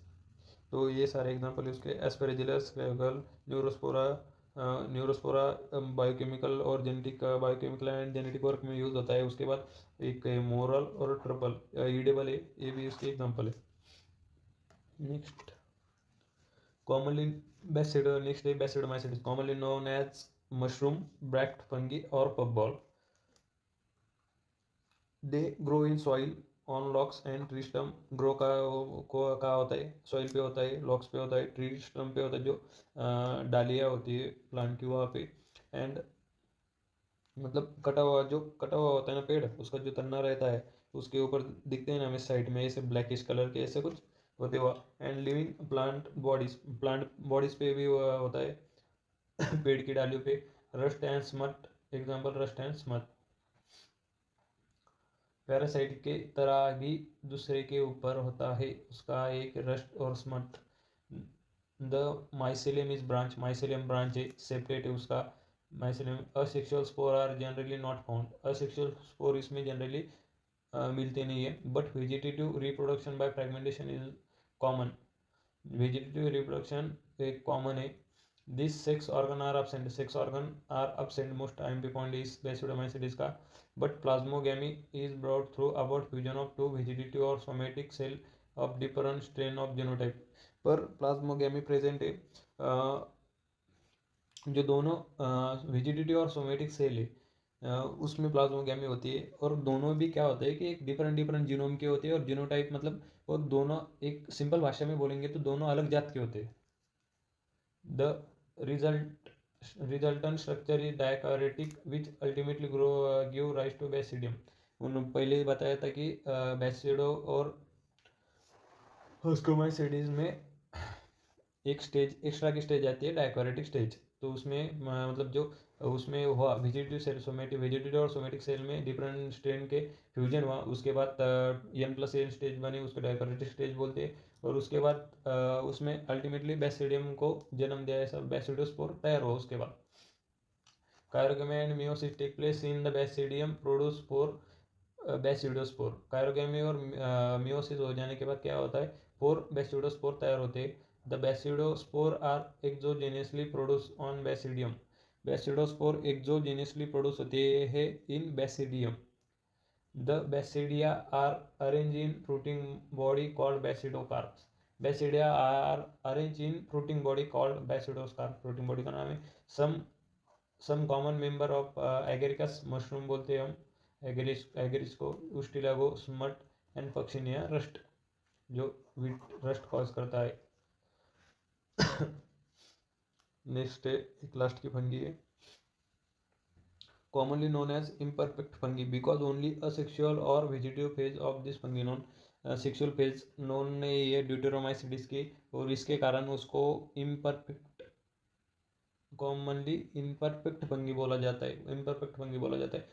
तो ये सारे एग्जांपल उसके एस्पेरेजिलस, क्लेविकल, न्यूरोस्पोरा, न्यूरोस्पोरा बायोकेमिकल और genetic, biochemical and genetic work में यूज होता है। उसके बाद एक मोरल और ट्रिपल ईडेबल है, ये भी उसके एग्जांपल है। Next commonly next day Basidiomycetes commonly known as mushroom, bract fungi or puffball. They grow in soil on logs and tree stump. Grow का होता है सॉइल पे होता है, लॉग्स पे होता है, ट्री स्टम्प पे होता है, जो डालियाँ होती है प्लांट की वहाँ पे। एंड मतलब कटा हुआ होता है ना पेड़, उसका जो तन्ना रहता है उसके ऊपर दिखते हैं ना हमें साइड में ऐसे ब्लैकिश कलर के ऐसे कुछ होते हुआ। एंड लिविंग प्लांट बॉडीज पे भी होता है पेड़ की डालियों पे। Rust and smut example, rust and smut parasite के तरह ही दूसरे के ऊपर होता है, उसका एक रस्ट और smut. The mycelium is branch, mycelium branch है, सेपरेट है उसका mycelium. Asexual spore are generally not found, asexual spore इसमें जनरली मिलते नहीं है। But vegetative reproduction by fragmentation is common, vegetative reproduction एक कॉमन है। This sex organ are absent, sex organ are absent most time पे पॉइंट इज Basidiomycetes का। But plasmogamy is brought through about fusion of two vegetative और somatic cell of different strain of genotype. पर प्लाज्मोगेमी प्रेजेंट है, जो दोनों वेजिटेटिव और सोमेटिक सेल है उसमें प्लाज्मोगेमी होती है। और दोनों भी क्या होता है कि एक डिफरेंट जीनोम के होते हैं, और जीनोटाइप मतलब वो दोनों एक सिंपल भाषा में बोलेंगे तो दोनों अलग जात के होते हैं। The resultant structure is dikaryotic which ultimately give rise to basidium। उन्होंने पहले ही बताया था कि बेसिडो और स्कोमाइसिडीज में एक स्टेज एक्स्ट्रा की स्टेज आती है, डायकोरेटिक स्टेज। तो उसमें मतलब जो उसमें हुआ वेजिटेटिव सेल सोमेटिक, वेजिटेटिव और सोमेटिक सेल में डिफरेंट स्ट्रेन के फ्यूजन हुआ, उसके बाद N+N स्टेज बनी, उसको डायकोरेटिक स्टेज बोलते हैं। और उसके बाद उसमें अल्टीमेटली बेसिडियम को जन्म दिया, ऐसा बेसिडोस्पोर तैयार हुआ। उसके बाद karyogamy and meiosis take place in the basidium produce spore, basidiospore. Karyogamy और मियोसिस हो जाने के बाद क्या होता है, 4 बेसिडोस्पोर तैयार होते हैं। The basidiospore are exogenously produce on basidium, basidiospore exogenously produce होते हैं in basidium. The basidia are arrange in fruiting body called basidiocarps, basidia are arrange in fruiting body called basidiocarp, fruiting body का नाम है। Some common member of Agaricus, mushroom बोलते हैं हम एगेरिस को, Ustilago, smut and Puccinia rust, जो रस्ट कॉज करता है। नेक्स्ट है एक लास्ट की फंगी है, commonly known as imperfect fungi because only a sexual or vegetative phase of this fungi known, sexual phase known नहीं है ड्यूटेरोमाइसिडिस की, और इसके कारण उसको इम्परफेक्ट, कॉमनली इम्परफेक्ट फंगी बोला जाता है, इम्परफेक्ट फंगी बोला जाता है।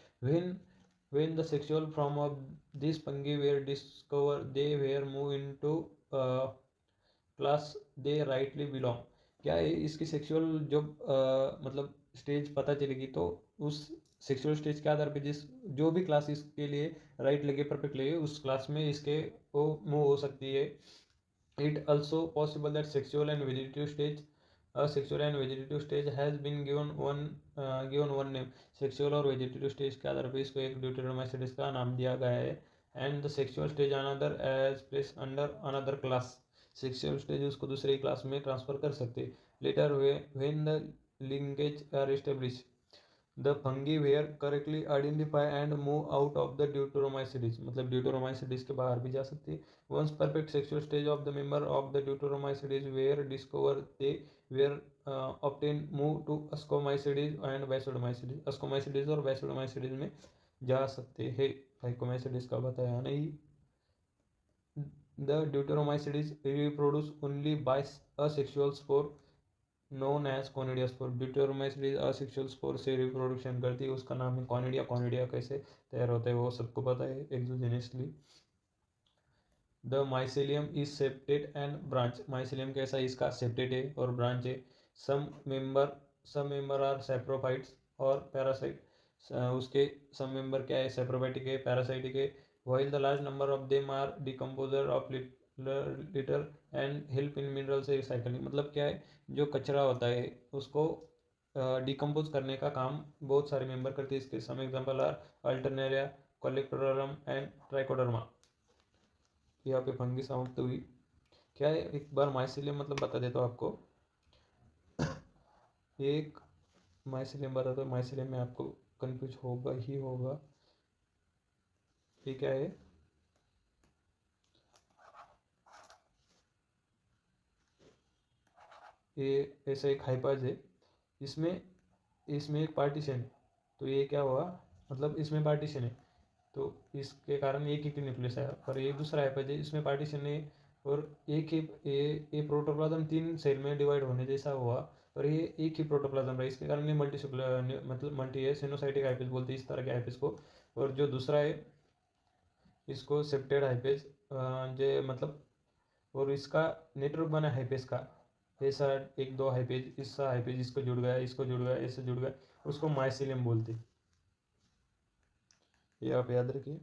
when the sexual form of this fungi were discovered they were moved into class they rightly belong. क्या है इसकी सेक्सुअल जो मतलब स्टेज पता चलेगी तो उस सेक्सुअल स्टेज के आधार पे जो भी क्लास इसके लिए राइट लगे, परफेक्ट लगे, उस क्लास में इसके वो मूव हो सकती है। It also possible that sexual and vegetative stage, sexual and vegetative stage has been given one name, sexual और वेजिटेटिव स्टेज के आधार पर इसको एक ड्यूटेरोमाइसिडिस का नाम दिया गया है। And the sexual stage another as place under another class, sexual stage उसको दूसरी क्लास में ट्रांसफर कर सकते हैं। Later when the linkage are establish the fungi were correctly identify and move out of the Deuteromycetes, मतलब ड्यूटेरोमाइसिडिस के बाहर भी जा सकती है। Once perfect sexual stage of the member of the Deuteromycetes were discover they were often move to Ascomycetes and Basidiomycetes, अस्कोमाइसिडिस और बेसिडोमाइसिडिस में जा सकते हैं। फाइकोमाइसिडिस का बताया नहीं। The Deuteromycetes reproduce only by asexual spore known as conidiaspore। Deuteromycetes asexual spore से रिप्रोडक्शन करती है, उसका नाम है कॉनिडिया। कॉनिडिया कैसे तैयार होता है वो सबको पता है exogenously. The mycelium is septate and branch, mycelium कैसा इसका सेप्टेड है और ब्रांच है। Some member are saprophytes or parasite, उसके सम मेंबर क्या है, सैप्रोफाइटिक है, पैरासाइटिक है। while the large number of them are decomposer of litter and help in minerals recycling। मतलब क्या है, जो कचरा होता है उसको डिकम्पोज करने का काम बहुत सारे मेंबर करते हैं। इसके some example are Alternaria, Colletotrichum and Trichoderma. यहाँ पे फंगी समाप्त हुई। क्या है, एक बार माइसिलियम मतलब बता देता हूँ आपको। एक माइसिलियम बताता हूँ, माइसिलियम में आपको कंफ्यूज होगा ही होगा। ये क्या है, ये ऐसा एक हाइपाज है, इसमें इसमें एक पार्टीशन है। तो ये क्या हुआ, मतलब इसमें पार्टीशन है तो इसके कारण एक ही न्यूक्लियस है। और ये दूसरा हाइपाज है, इसमें पार्टीशन है और एक ही ये प्रोटोप्लाज्म 3 सेल में डिवाइड होने जैसा हुआ और ये एक ही प्रोटोप्लाज्म रहा। इसके कारण ये मल्टी मतलब मल्टी है, सिनोसाइटिक हाइपेज बोलते हैं इस तरह के हाइपेज को। और जो दूसरा है इसको सेप्टेड हाइपेज जो मतलब, और इसका नेटवर्क बना हाइपेज का, ऐसा एक दो हाइपेज, इसका हाइपेज इसको जुड़ गया, इसको जुड़ गया, इससे जुड़ गया, उसको माइसिलियम बोलते। ये आप याद रखिए।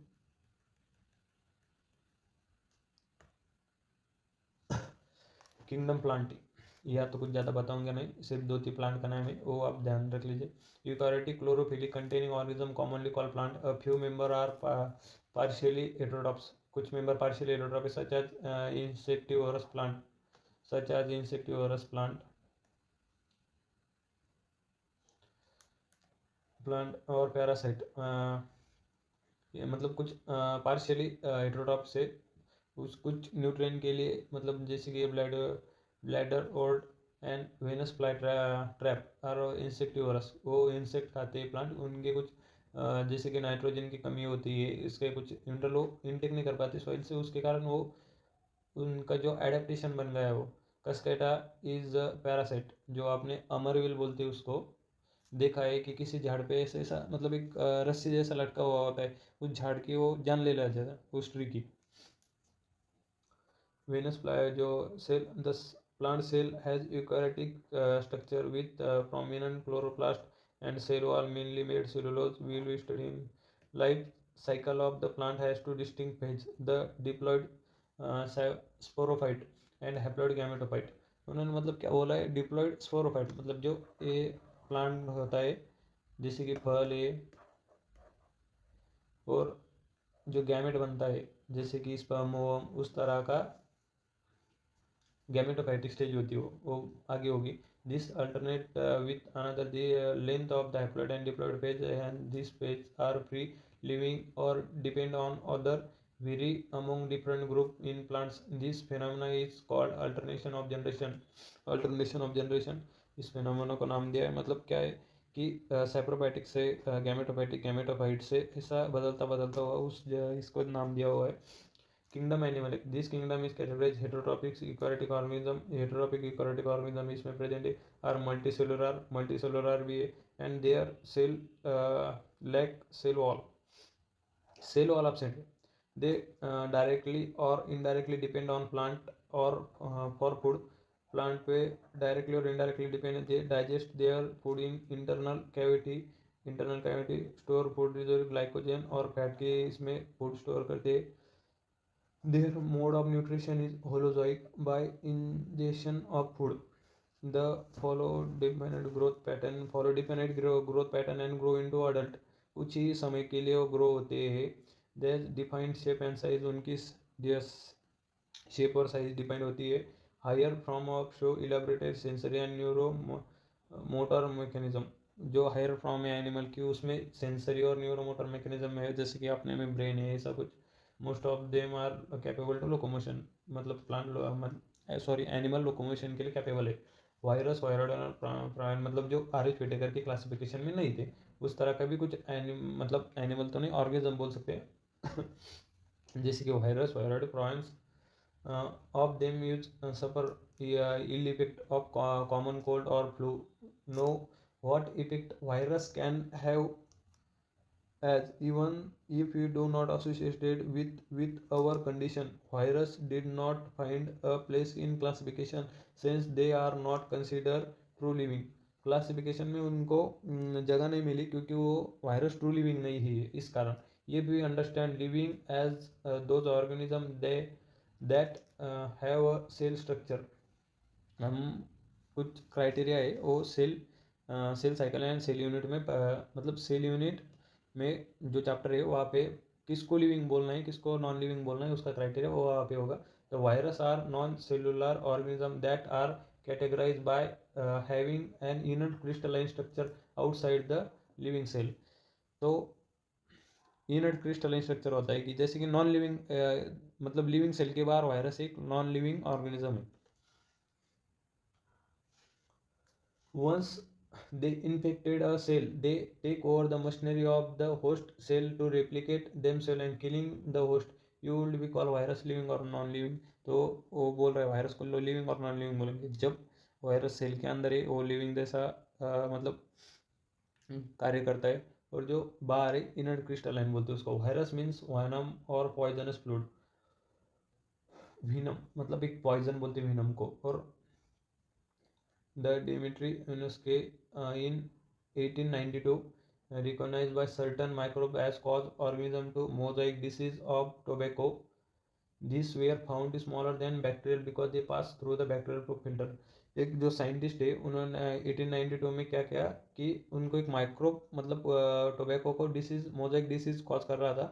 किंगडम प्लांट, या तो कुछ ज़्यादा बताऊंगा नहीं, सिर्फ 2-3 प्लांट का नाम है, वो आप ध्यान रख लीजिए। Eukaryotic chlorophyllic containing organism commonly called plant. A few member are partially heterotrophs. कुछ member partially heterotroph such as insectivorous plant, such as insectivorous plant or parasite. मतलब कुछ पार्शियली हेटेरोट्रॉप से उस कुछ न्यूट्रिएंट के लिए, मतलब जैसे कि ब्लैडर और एंड वेनस फ्लाई ट्रैप और इंसेक्टिवोरस, वो इंसेक्ट खाते हैं प्लांट, उनके कुछ जैसे कि नाइट्रोजन की कमी होती है, इसके कुछ इंटरलो इनटेक नहीं कर पाते सॉइल से, उसके कारण वो उनका जो एडेप्टेशन बन गया है वो। कस्केटा इज पैरासाइट, जो आपने अमरविल बोलते हैं उसको देखा है कि किसी झाड़ पे ऐसे ऐसा मतलब एक रस्सी जैसा लटका हुआ होता है, उस झाड़ की वो जान ले जाता है उस ट्री की। वेनस फ्लाई जो cell, the plant cell has eukaryotic structure with prominent chloroplast and cell wall mainly made cellulose। We will study in life cycle of the plant has two distinct phases, the diploid sporophyte and haploid gametophyte। उन्होंने मतलब क्या बोला है, डिप्लॉइड स्पोरोफाइट मतलब जो ये प्लांट होता है जैसे कि फल है, और जो गैमेट बनता है जैसे कि स्पर्म ओवम, उस तरह का गैमेटोफाइटिक स्टेज होती है वो आगे होगी। This alternate with another the length of the haploid and diploid phase and this phase are free living or depend on other vary among different group in plants। This phenomena is called alternation of generation। alternation of generation, इस phenomena को नाम दिया है। मतलब क्या है कि सेप्रोफाइटिक से गैमेटोफाइटिक, गैमेटोफाइट से ऐसा बदलता बदलता हुआ उस इसको नाम दिया हुआ है। Kingdom animal, this kingdom is categorized heterotropic eukaryotic organism। heterotropic eukaryotic organism इसमें present are multicellular भी है, and their cell lack cell wall, cell wall absent है। they directly or indirectly depend on plant or for food। plant पे directly और indirectly depend, they digest their food in internal cavity store food reserve glycogen और फैट के इसमें फूड स्टोर करते हैं। Their mode of nutrition is holozoic by ingestion of food। The follow definite growth pattern and grow into adult। कुछ ही समय के लिए वो ग्रो होते हैं। Their defined shape and size, उनकी शेप और साइज डिफाइंड होती है। Higher form of show elaborated sensory and neuro motor mechanism. जो हायर फॉर्म है एनिमल की उसमें सेंसरी और न्यूरो मोटर मैकेनिज्म है, जैसे कि अपने में ब्रेन है, ऐसा कुछ। Most of them are capable to locomotion, मतलब प्लांट सॉरी एनिमल लोकोमोशन के लिए कैपेबल है। वायरस वायरड और मतलब जो आर एच विटेकर की क्लासिफिकेशन में नहीं थे, उस तरह का भी कुछ मतलब एनिमल तो नहीं, ऑर्गेनिज्म बोल सकते हैं जैसे कि virus viroid prions of them use suffer ill effect of common cold or flu। Know what effect virus can have, as even if you do not associate it with our condition, virus did not find a place in classification since they are not considered true living। Classification में उनको जगह नहीं मिली क्योंकि वो वायरस ट्रू लिविंग नहीं है। इस कारण ये भी understand living as those organism they that have a cell structure. हम कुछ क्राइटेरिया है वो cell cycle and cell unit में मतलब सेल यूनिट में जो चैप्टर है वहाँ पे किसको लिविंग बोलना है किसको नॉन लिविंग बोलना है उसका क्राइटेरिया वो वहाँ पे होगा। तो virus are non cellular organism that are categorise by having an inert crystalline structure outside the living cell. तो इनट क्रिस्टलाइन स्ट्रक्चर होता है कि जैसे कि नॉन लिविंग मतलब लिविंग सेल के बाहर वायरस एक नॉन लिविंग ऑर्गेनिज्म है। Once they infected a cell, they take over the machinery of the host cell to replicate themselves and killing the host. You will be called virus living or non living। तो वो बोल रहा है वायरस को लिविंग और नॉन लिविंग बोलेंगे। जब वायरस सेल के अंदर है वो लिविंग जैसा मतलब कार्य करता है और जो बाहर है इनर्ट क्रिस्टलाइन बोलते हैं उसको। वायरस मीन्स वाइनम और पॉइजनस फ्लूइड। विनम मतलब एक पॉइजन बोलते हैं विनम को। और the Dimitri UNESCO in 1892 recognized by certain microbes as cause organism to mosaic disease of tobacco. These were found smaller than bacterial because they pass through the bacterial proof filter। एक जो साइंटिस्ट है उन्होंने 1892 में क्या किया कि उनको एक माइक्रोब मतलब टोबैको को डिसीज मोजाइक डिसीज कॉज कर रहा था।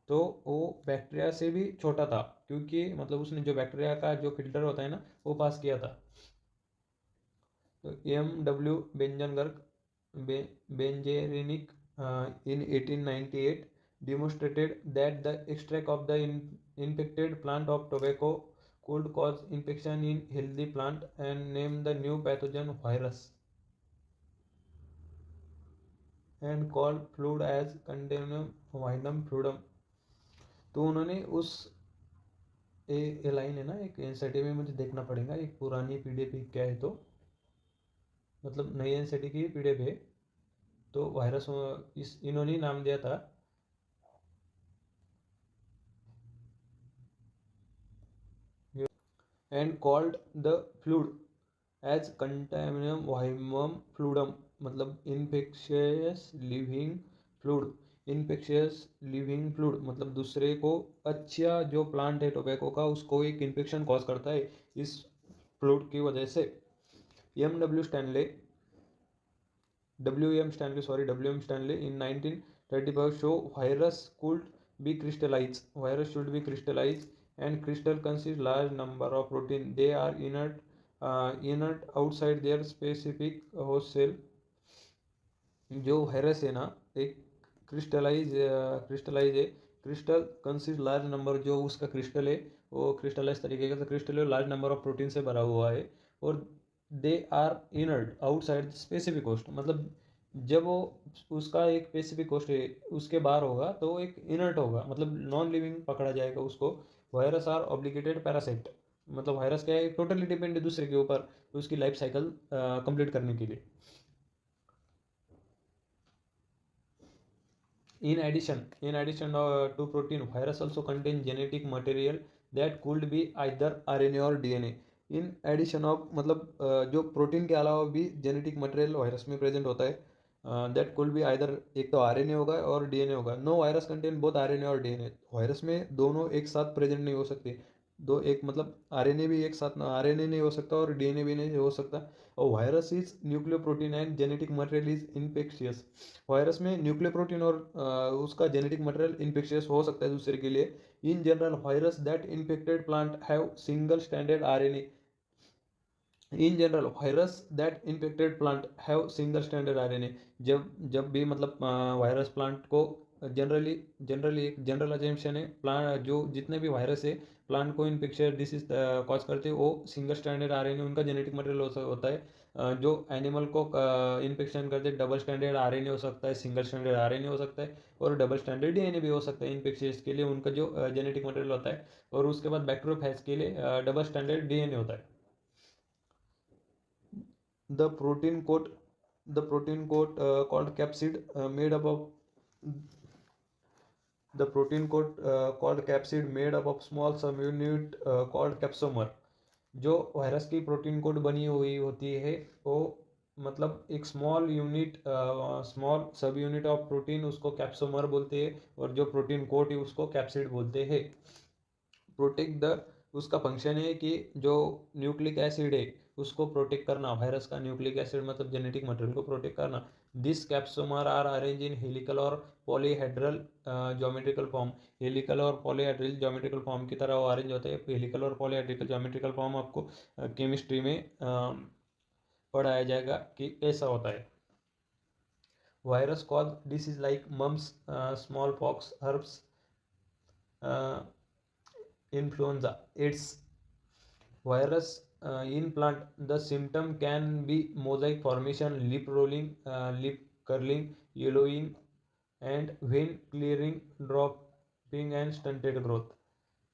तो वो बैक्टीरिया से भी छोटा था क्योंकि मतलब उसने जो बैक्टीरिया का जो फिल्टर होता है ना वो पास किया था। M.W. Benjerinic in 1898 demonstrated that the extract of the infected plant of tobacco could cause infection in healthy plant and named the new pathogen virus and called fluid as Candemonium vinum fluidum। तो उन्होंने उस ए लाइन है ना एक एनसीईआरटी में मुझे देखना पड़ेगा एक पुरानी पीडीएफ क्या है तो मतलब नई एनसीईआरटी की पीडीएफ है। तो वायरस इस इन्होंने नाम दिया था and called the fluid as contagium vivum fluidum मतलब infectious living fluid. Infectious living fluid मतलब दूसरे को अच्छा जो प्लांट है टोबैको का उसको एक इन्फेक्शन कॉज करता है इस फ्लूड की वजह से। W.M. Stanley in 1935 show virus should be crystallized and crystal consists large number of protein। They are inert outside their specific host cell। जो वायरस है ना एक क्रिस्टलाइज है। क्रिस्टल कंसिस्ट लार्ज नंबर जो उसका क्रिस्टल है वो क्रिस्टलाइज तरीके का क्रिस्टल है लार्ज नंबर ऑफ प्रोटीन से भरा हुआ है। और they are inert outside specific host मतलब जब वो उसका एक स्पेसिफिक होस्ट है उसके बाहर होगा तो वो एक इनर्ट होगा मतलब नॉन लिविंग पकड़ा जाएगा उसको। वायरस आर ऑब्लिगेटेड पैरासाइट मतलब वायरस क्या है टोटली डिपेंड है दूसरे के ऊपर उसकी लाइफ साइकिल कंप्लीट करने के लिए। In addition to protein, virus also contain genetic material that could be either RNA और DNA। इन एडिशन ऑफ मतलब जो प्रोटीन के अलावा भी जेनेटिक मटेरियल वायरस में प्रेजेंट होता है दैट कुड बी आइदर एक तो आरएनए होगा और डीएनए होगा। No virus contain both RNA और डीएनए। वायरस में दोनों एक साथ प्रेजेंट नहीं हो सकते। दो एक मतलब आरएनए भी एक साथ आरएनए नहीं हो सकता और डीएनए भी नहीं हो सकता। और virus is nucleo protein and genetic material is infectious. Virus में न्यूक्लियो प्रोटीन और उसका जेनेटिक मटेरियल इन्फेक्शियस हो सकता है दूसरे के लिए। In general virus that infected plant have single standard RNA. In general virus that infected plant have single standard RNA. जब भी मतलब वायरस प्लांट को जनरली एक जनरल अजम्पशन है प्लांट जो जितने भी वायरस है प्लांट को इन्फेक्शन डिसीज कॉज करते हैं वो सिंगल स्टैंडर्ड आरएनए उनका जेनेटिक मटेरियल होता है। जो एनिमल को इन्फेक्शन करते डबल स्टैंडर्ड आरएनए हो सकता है सिंगल स्टैंडर्ड आरएनए हो सकता है और डबल स्टैंडर्ड डीएनए भी हो सकता है इन्फेक्शियस के लिए उनका जो जेनेटिक मटेरियल होता है। और उसके बाद बैक्टीरियोफेज के लिए डबल स्टैंडर्ड डीएनए होता है। The protein coat called capsid made up of the protein coat called capsid made up of small subunit called capsomer। जो वायरस की प्रोटीन कोट बनी हुई होती है वो मतलब एक स्मॉल सब यूनिट ऑफ प्रोटीन उसको कैप्सोमर बोलते हैं और जो प्रोटीन कोट है उसको कैप्सिड बोलते हैं। प्रोटेक्ट द उसका फंक्शन है कि जो न्यूक्लिक एसिड है उसको प्रोटेक्ट करना, वायरस का न्यूक्लिक एसिड मतलब जेनेटिक मटेरियल को प्रोटेक्ट करना। This capsomere are arrange in helical और पॉलीहेड्रल ज्योमेट्रिकल फॉर्म। हेलिकल और पॉलीहेड्रल ज्योमेट्रिकल फॉर्म की तरह वो अरेंज होते हैं। हेलिकल और पॉलीहेड्रिकल ज्योमेट्रिकल फॉर्म आपको केमिस्ट्री में पढ़ाया जाएगा कि ऐसा होता है। Virus cause disease like mumps, small pox, herpes, influenza, its virus in plant. The symptom can be mosaic formation, lip rolling, lip curling, yellowing, and vein clearing, dropping and stunted growth.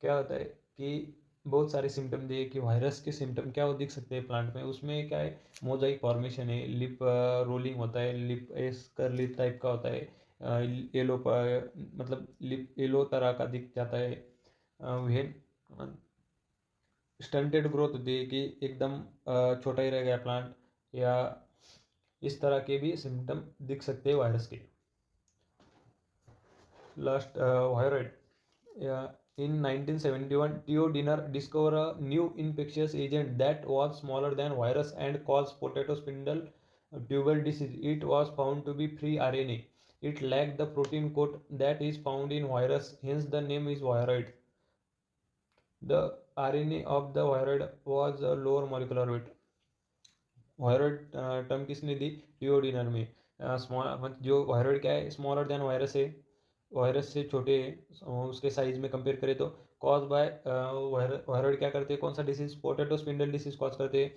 क्या होता है कि बहुत सारे सिम्टम दिए कि वायरस के सिम्टम क्या वो दिख सकते हैं प्लांट में। उसमें क्या है, मोजाइक फॉर्मेशन है, लिप रोलिंग होता है, लिप एस कर्ली टाइप का होता है, येलो मतलब लिप येलो तरह का दिख जाता है, वेन स्टंटेड ग्रोथ होती है कि एकदम छोटा ही रह गया प्लांट, या इस तरह के भी सिम्टम दिख सकते हैं वायरस के। Last viroid. In 1971, Theo Dinner discovered a new infectious agent that was smaller than virus and caused potato spindle tubal disease. It was found to be free RNA. It lacked the protein coat that is found in virus, hence the name is viroid. The RNA of the viroid was a lower molecular weight. Viroid term किसने दी, टियोडिनर में। स्मॉल जो वायरॉइड क्या है, स्मॉलर देन वायरस है, वायरस से छोटे उसके साइज में कंपेयर करें तो। कॉज बाय वायरॉइड क्या करते हैं, कौन सा disease, potato spindle disease cause करते हैं।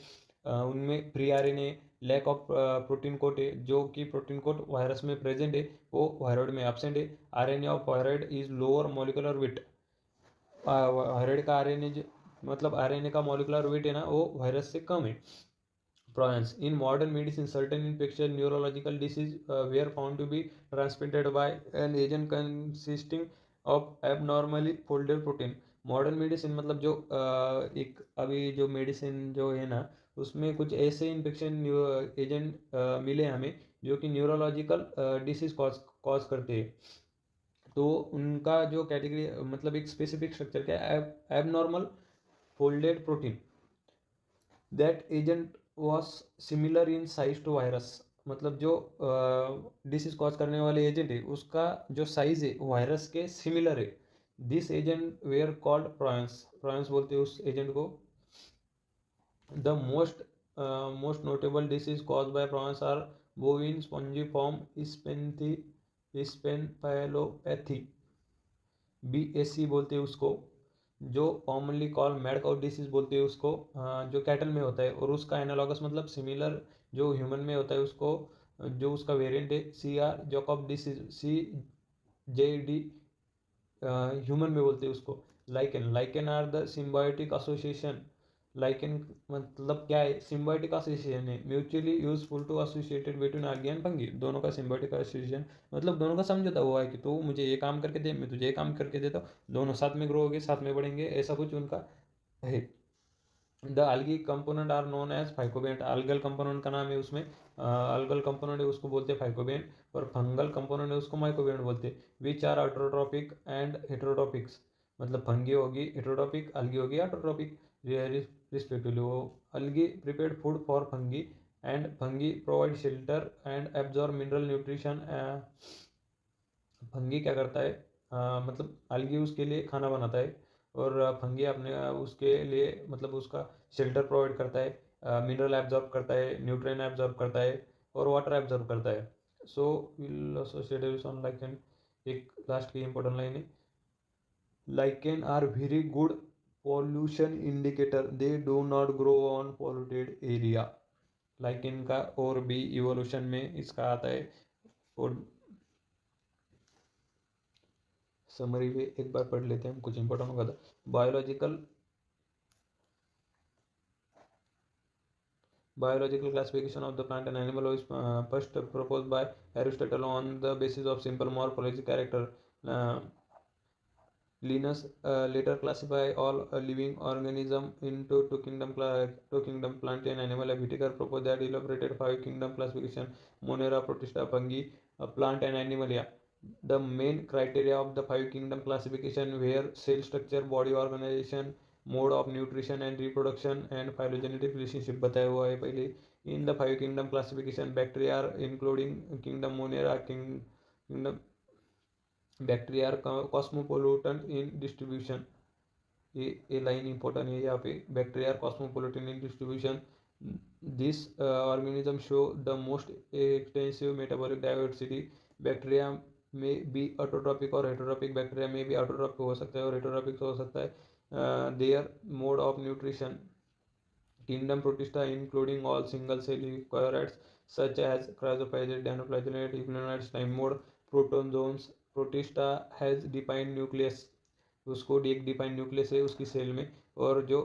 उनमें free RNA, lack of protein coat है, जो कि प्रोटीन कोट वायरस में प्रेजेंट है वो वायरॉइड में एब्सेंट है। RNA of viroid is lower molecular weight. Viroid का आरएनए मतलब आरएनए का मॉलिकुलर वेट है ना वो वायरस से कम है। Prions. In modern medicine, certain infectious neurological diseases were found to be transmitted by an agent consisting of abnormally folded protein. Modern medicine मतलब जो एक अभी जो मेडिसिन जो है ना उसमें कुछ ऐसे इन्फेक्शन एजेंट मिले हमें जो कि न्यूरोलॉजिकल डिसीज कॉज करते हैं। तो उनका जो कैटेगरी मतलब एक स्पेसिफिक स्ट्रक्चर क्या है, abnormal folded protein. That agent was similar in size to virus. मतलब जो डिसीज कॉज करने वाले एजेंट है उसका जो साइज है वायरस के सिमिलर है। This agent were called prions, prions बोलते हैं उस एजेंट को। The most notable disease cause by prions are bovine spongiform encephalopathy, BSC बोलते हैं उसको, जो commonly call mad cow disease बोलते हैं उसको, जो कैटल में होता है। और उसका एनालॉगस मतलब सिमिलर जो ह्यूमन में होता है उसको, जो उसका वेरिएंट है CR Jakob disease, CJD human में बोलते हैं उसको। Lichen, lichen are the symbiotic association. Lichen मतलब क्या है, सिम्बायोटिक एसोसिएशन है, mutually useful to associated between algae and fungi. दोनों का सिम्बायोटिक एसोसिएशन मतलब दोनों का समझौता हुआ है कि तो मुझे ये काम करके दे, मैं तुझे ये काम करके देता हूँ, दोनों साथ में ग्रो होंगे, साथ में बढ़ेंगे, ऐसा कुछ उनका है। The algae component are known as phycobiont. Algal component का नाम है उसमें, अलगल कंपोनेंट है उसको बोलते हैं फाइकोबियंट, और फंगल कंपोनेंट है उसको माइकोबियंट बोलते हैं। Which are autotrophic and heterotrophics. मतलब फंगी होगी हेटरोट्रॉपिक, अलगी होगी ऑटोट्रॉपिक रिस्पेक्टिवली। वो algae prepared food for fungi and fungi provide shelter and absorb mineral nutrition. Fungi क्या करता है, मतलब अलगी उसके लिए खाना बनाता है, और फंगी अपने उसके लिए मतलब उसका शेल्टर प्रोवाइड करता है, मिनरल एब्जॉर्ब करता है, न्यूट्रिएंट एब्जॉर्ब करता है, और वाटर एब्जॉर्ब करता है। So will associated on lichen. एक लास्ट की इंपॉर्टेंट लाइन है, lichen are very good pollution indicator, they do not grow on polluted area. Lichen का और भी इवोल्यूशन में इसका आता है। और समरी भी एक बार पढ़ लेते हैं, कुछ इंपॉर्टेंट होगा था। Biological classification of the plant and animal was first proposed by Aristotle on the basis of simple morphological character. Linus later classified all living organisms into two kingdom, plant and animal. Whitaker proposed that elaborated five kingdom classification: Monera, Protista, fungi, plant and animalia. The main criteria of the five kingdom classification were cell structure, body organization, mode of nutrition and reproduction and phylogenetic relationship बताया हुआ है पहले। In the 5 kingdom classification bacteria are including kingdom Monera kingdom bacteria are cosmopolitan in distribution. ये लाइन इंपॉर्टेंट है यहाँ पे, bacteria are cosmopolitan in distribution. This organism show the most extensive metabolic diversity. Bacteria में बी ऑटोट्रॉपिक और हेटरोट्रॉपिक, बैक्टीरिया में भी ऑटोट्रॉपिक हो सकता है और हेटरोट्रॉपिक हो सकता है। Their mode of nutrition kingdom protista including all single cell eukaryotes such as chrysophyllid, dinoflagellate, euglenoids, time mode, protozoans। protista has defined nucleus, उसको एक डिफाइंड न्यूक्लियस है उसकी सेल में। और जो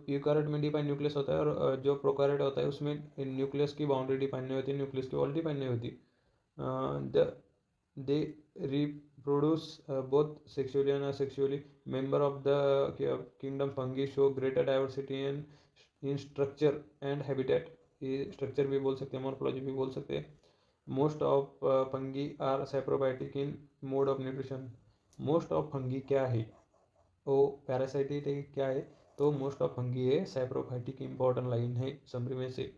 यूकारियोट में डिफाइंड न्यूक्लियस होता है और जो प्रोकारियोट होता है उसमें न्यूक्लियस की बाउंड्री डिफाइंड नहीं होती, न्यूक्लियस की वॉल डिफाइंड नहीं होती। दे reproduce both sexually and asexually। member of the kingdom fungi show greater diversity in structure and habitat। ये स्ट्रक्चर भी बोल सकते हैं, मॉर्फोलॉजी भी बोल सकते हैं। Most of fungi are saprobiotic in mode of nutrition. Most of fungi क्या है, वो पैरासाइटिक क्या है, तो मोस्ट ऑफ फंगी है सैप्रोफाइटिक। इंपॉर्टेंट लाइन है समरी में से।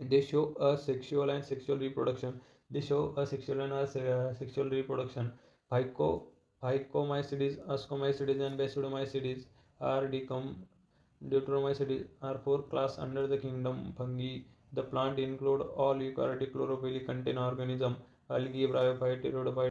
They show asexual and sexual reproduction. They show asexual and sexual reproduction. Phycomycetes, Ascomycetes and Basidiomycetes are डिकम Deuteromycetes are 4 class under the kingdom fungi. The plant include all eukaryotic chlorophyll contain organism, algae, bryophyte, rhodophyte,